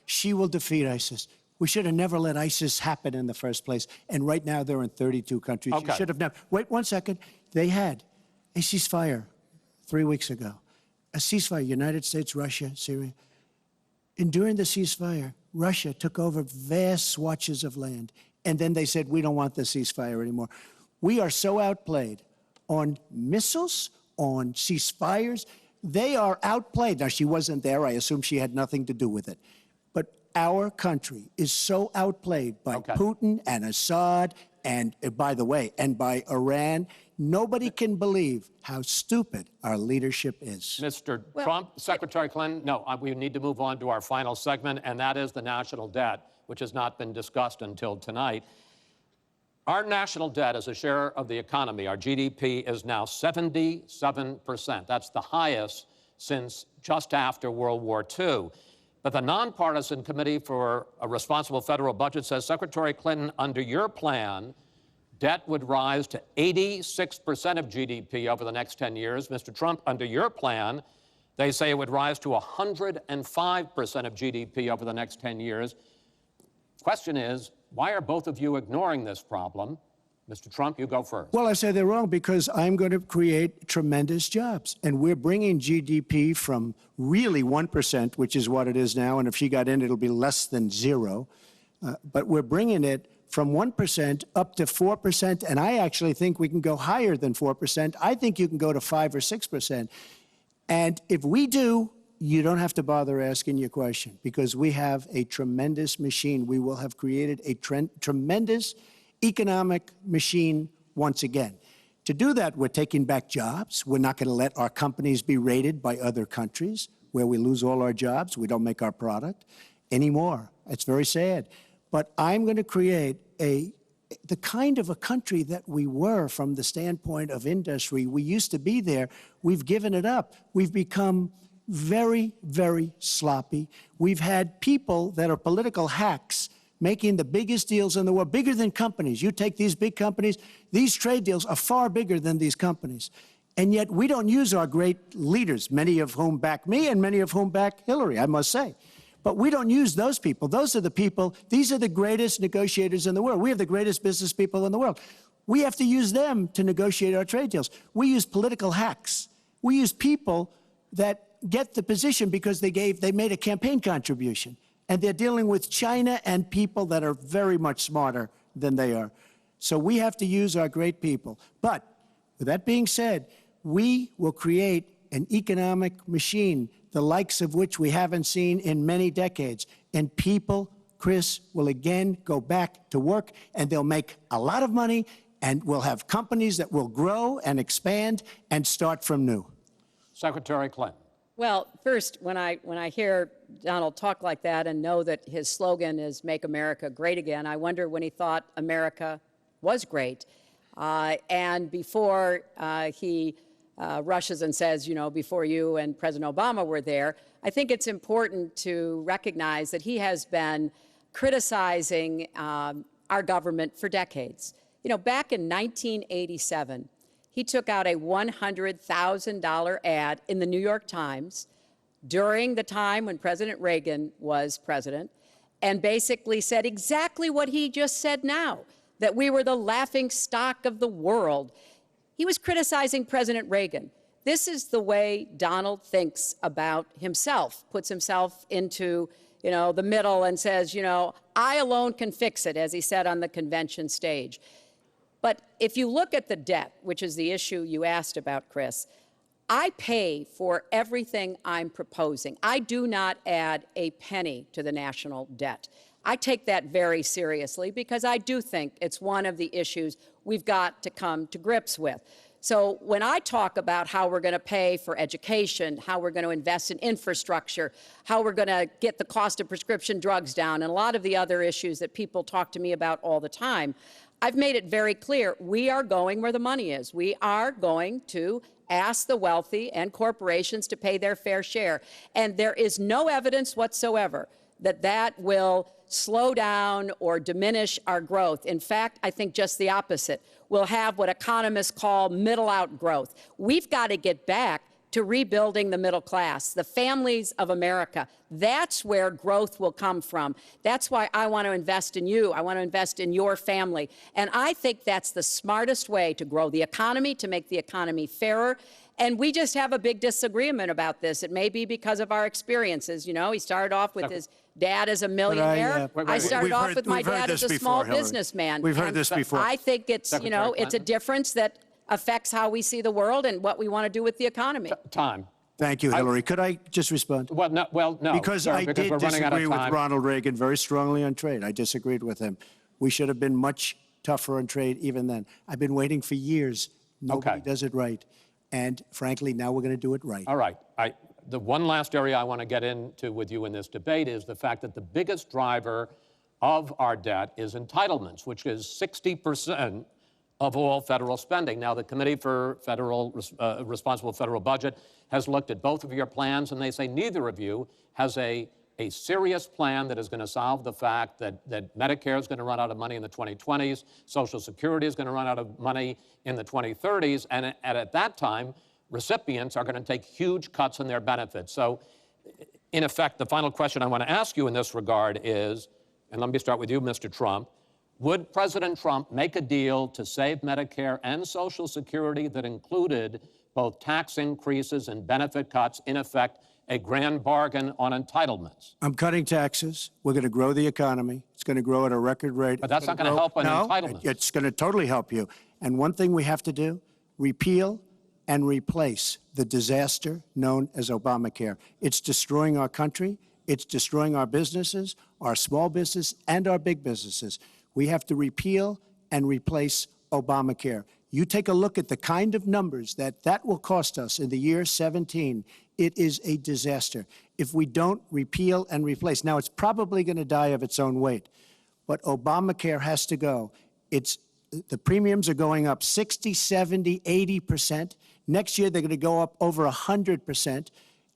she will defeat ISIS. We should have never let ISIS happen in the first place. And right now they're in 32 countries. Okay. You should have never. Wait 1 second. They had a ceasefire 3 weeks ago. A ceasefire, United States, Russia, Syria. And during the ceasefire, Russia took over vast swatches of land. And then they said, we don't want the ceasefire anymore. We are so outplayed on missiles, on ceasefires. They are outplayed. Now, she wasn't there. I assume she had nothing to do with it. But our country is so outplayed by Putin and Assad and, by the way, and by Iran. Nobody can believe how stupid our leadership is. Mr. Trump, Secretary Clinton, no, we need to move on to our final segment, and that is the national debt, which has not been discussed until tonight. Our national debt as a share of the economy, our GDP, is now 77%. That's the highest since just after World War II. But the Nonpartisan Committee for a Responsible Federal Budget says, Secretary Clinton, under your plan, debt would rise to 86% of GDP over the next 10 years. Mr. Trump, under your plan, they say it would rise to 105% of GDP over the next 10 years. Question is, why are both of you ignoring this problem? Mr. Trump, you go first. Well, I say they're wrong because I'm going to create tremendous jobs. And we're bringing GDP from really 1%, which is what it is now. And if she got in, it'll be less than 0. But we're bringing it from 1% up to 4%. And I actually think we can go higher than 4%. I think you can go to 5 or 6%. And if we do, you don't have to bother asking your question because we have a tremendous machine. We will have created a tremendous economic machine once again. To do that, we're taking back jobs. We're not going to let our companies be raided by other countries where we lose all our jobs. We don't make our product anymore. It's very sad. But I'm going to create the kind of a country that we were from the standpoint of industry. We used to be there. We've given it up. We've become very, very sloppy. We've had people that are political hacks making the biggest deals in the world, bigger than companies. You take these big companies, these trade deals are far bigger than these companies. And yet we don't use our great leaders, many of whom back me and many of whom back Hillary, I must say. But we don't use those people. Those are the people, these are the greatest negotiators in the world. We have the greatest business people in the world. We have to use them to negotiate our trade deals. We use political hacks. We use people that get the position because they made a campaign contribution. And they're dealing with China and people that are very much smarter than they are. So we have to use our great people. But with that being said, we will create an economic machine, the likes of which we haven't seen in many decades. And people, Chris, will again go back to work, and they'll make a lot of money, and we'll have companies that will grow and expand and start from new. Secretary Clinton. Well, first, when I hear Donald talk like that and know that his slogan is "Make America Great Again," I wonder when he thought America was great. And before he rushes and says, you know, before you and President Obama were there, I think it's important to recognize that he has been criticizing our government for decades. You know, back in 1987, he took out a $100,000 ad in the New York Times during the time when President Reagan was president and basically said exactly what he just said now, that we were the laughing stock of the world. He was criticizing President Reagan. This is the way Donald thinks about himself, puts himself into, you know, the middle and says, you know, I alone can fix it, as he said on the convention stage. But if you look at the debt, which is the issue you asked about, Chris, I pay for everything I'm proposing. I do not add a penny to the national debt. I take that very seriously because I do think it's one of the issues we've got to come to grips with. So when I talk about how we're going to pay for education, how we're going to invest in infrastructure, how we're going to get the cost of prescription drugs down, and a lot of the other issues that people talk to me about all the time, I've made it very clear we are going where the money is. We are going to ask the wealthy and corporations to pay their fair share. And there is no evidence whatsoever that will slow down or diminish our growth. In fact, I think just the opposite. We'll have what economists call middle-out growth. We've got to get back to rebuilding the middle class, the families of America. That's where growth will come from. That's why I want to invest in you. I want to invest in your family. And I think that's the smartest way to grow the economy, to make the economy fairer. And we just have a big disagreement about this. It may be because of our experiences. You know, he started off with his dad as a millionaire. I started off with my dad as a small businessman. We've heard this before. I think it's, you know, it's a difference that affects how we see the world and what we want to do with the economy. Time. Thank you, Hillary. Could I just respond? Well, no. Because sir, I did we're running out of disagree with time. Ronald Reagan very strongly on trade. I disagreed with him. We should have been much tougher on trade even then. I've been waiting for years. Nobody does it right. And frankly, now we're going to do it right. All right. The one last area I want to get into with you in this debate is the fact that the biggest driver of our debt is entitlements, which is 60% of all federal spending. Now, the Committee for Responsible Federal Budget has looked at both of your plans, and they say neither of you has a serious plan that is going to solve the fact that Medicare is going to run out of money in the 2020s, Social Security is going to run out of money in the 2030s, and at that time, recipients are going to take huge cuts in their benefits. So, in effect, the final question I want to ask you in this regard is, and let me start with you, Mr. Trump, would President Trump make a deal to save Medicare and Social Security that included both tax increases and benefit cuts, in effect, a grand bargain on entitlements? I'm cutting taxes. We're going to grow the economy. It's going to grow at a record rate. But that's not going to help on entitlements. It's going to totally help you. And one thing we have to do, repeal and replace the disaster known as Obamacare. It's destroying our country. It's destroying our businesses, our small business, and our big businesses. We have to repeal and replace Obamacare. You take a look at the kind of numbers that will cost us in the year 17. It is a disaster if we don't repeal and replace. Now, it's probably going to die of its own weight, but Obamacare has to go. The premiums are going up 60, 70, 80%. Next year, they're going to go up over 100%.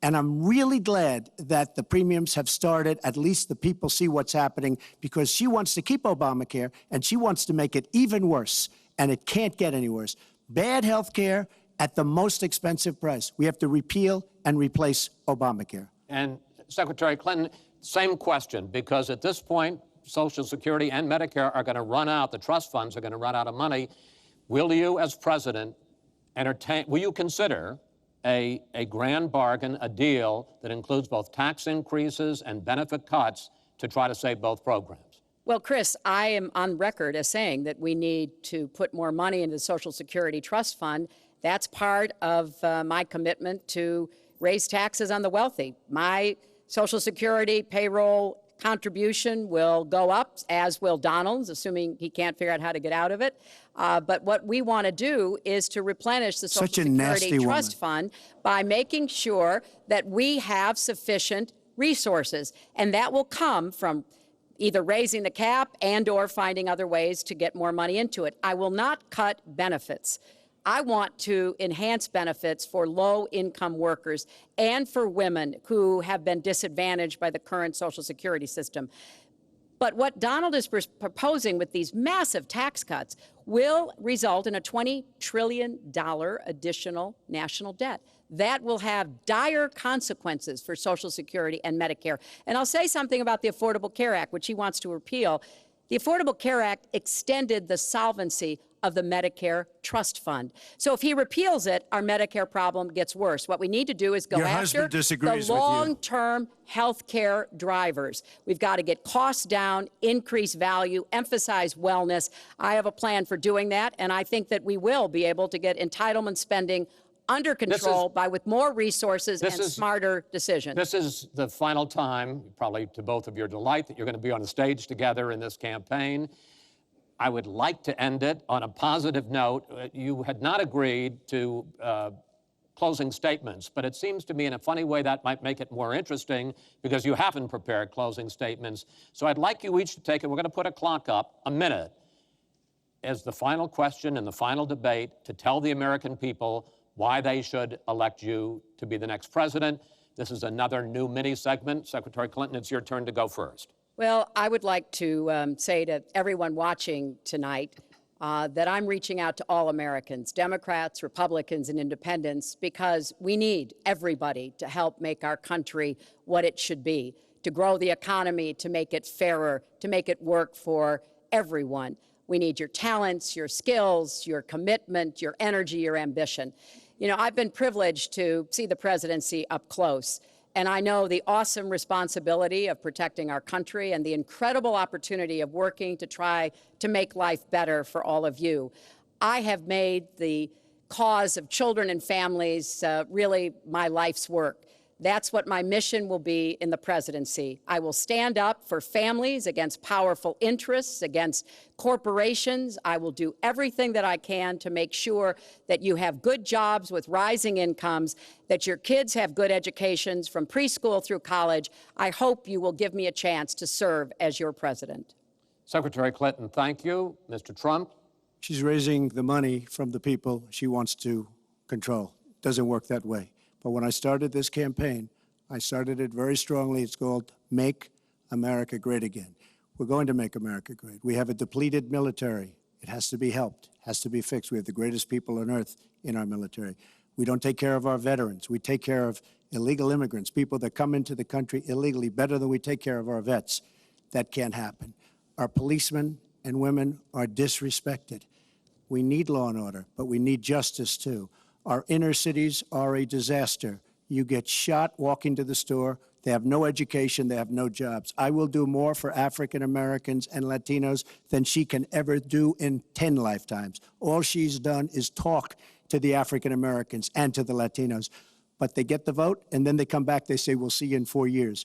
And I'm really glad that the premiums have started. At least the people see what's happening, because she wants to keep Obamacare and she wants to make it even worse. And it can't get any worse. Bad health care at the most expensive price. We have to repeal and replace Obamacare. And Secretary Clinton, same question, because at this point, Social Security and Medicare are going to run out. The trust funds are going to run out of money. Will you, as president, will you consider a grand bargain, a deal that includes both tax increases and benefit cuts to try to save both programs? Well, Chris, I am on record as saying that we need to put more money into the Social Security Trust Fund. That's part of my commitment to raise taxes on the wealthy. My Social Security payroll contribution will go up, as will Donald's, assuming he can't figure out how to get out of it. But what we want to do is to replenish the Social Security Trust Fund by making sure that we have sufficient resources. And that will come from either raising the cap and or finding other ways to get more money into it. I will not cut benefits. I want to enhance benefits for low-income workers and for women who have been disadvantaged by the current Social Security system. But what Donald is proposing with these massive tax cuts will result in a $20 trillion additional national debt. That will have dire consequences for Social Security and Medicare. And I'll say something about the Affordable Care Act, which he wants to repeal. The Affordable Care Act extended the solvency of the Medicare Trust Fund. So if he repeals it, our Medicare problem gets worse. What we need to do is go after the long-term health care drivers. We've got to get costs down, increase value, emphasize wellness. I have a plan for doing that, and I think that we will be able to get entitlement spending under control with more resources and smarter decisions. This is the final time, probably to both of your delight, that you're going to be on the stage together in this campaign. I would like to end it on a positive note. You had not agreed to closing statements, but it seems to me in a funny way that might make it more interesting because you haven't prepared closing statements. So I'd like you each to take it. We're going to put a clock up, a minute, as the final question in the final debate to tell the American people why they should elect you to be the next president. This is another new mini segment. Secretary Clinton, it's your turn to go first. Well, I would like to say to everyone watching tonight that I'm reaching out to all Americans, Democrats, Republicans, and independents, because we need everybody to help make our country what it should be, to grow the economy, to make it fairer, to make it work for everyone. We need your talents, your skills, your commitment, your energy, your ambition. You know, I've been privileged to see the presidency up close, and I know the awesome responsibility of protecting our country and the incredible opportunity of working to try to make life better for all of you. I have made the cause of children and families really my life's work. That's what my mission will be in the presidency. I will stand up for families against powerful interests, against corporations. I will do everything that I can to make sure that you have good jobs with rising incomes, that your kids have good educations from preschool through college. I hope you will give me a chance to serve as your president. Secretary Clinton, thank you. Mr. Trump? She's raising the money from the people she wants to control. Doesn't work that way. But when I started this campaign, I started it very strongly. It's called Make America Great Again. We're going to make America great. We have a depleted military. It has to be helped, has to be fixed. We have the greatest people on earth in our military. We don't take care of our veterans. We take care of illegal immigrants, people that come into the country illegally, better than we take care of our vets. That can't happen. Our policemen and women are disrespected. We need law and order, but we need justice too. Our inner cities are a disaster. You get shot walking to the store. They have no education. They have no jobs. I will do more for African Americans and Latinos than she can ever do in 10 lifetimes. All she's done is talk to the African Americans and to the Latinos. But they get the vote, and then they come back. They say, we'll see you in 4 years.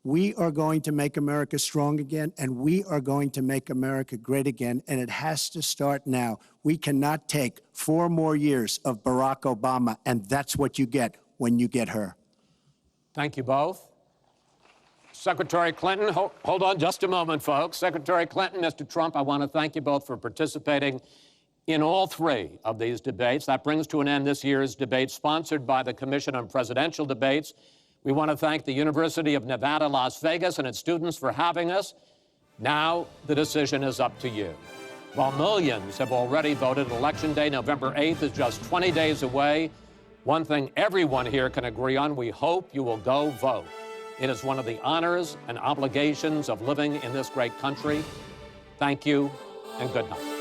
We are going to make America strong again, and we are going to make America great again, and it has to start now. We cannot take 4 more years of Barack Obama, and that's what you get when you get her. Thank you both. Secretary Clinton, hold on just a moment, folks. Secretary Clinton, Mr. Trump, I want to thank you both for participating in all 3 of these debates. That brings to an end this year's debate sponsored by the Commission on Presidential Debates. We want to thank the University of Nevada, Las Vegas, and its students for having us. Now the decision is up to you. While millions have already voted, Election Day, November 8th, is just 20 days away. One thing everyone here can agree on: we hope you will go vote. It is one of the honors and obligations of living in this great country. Thank you, and good night.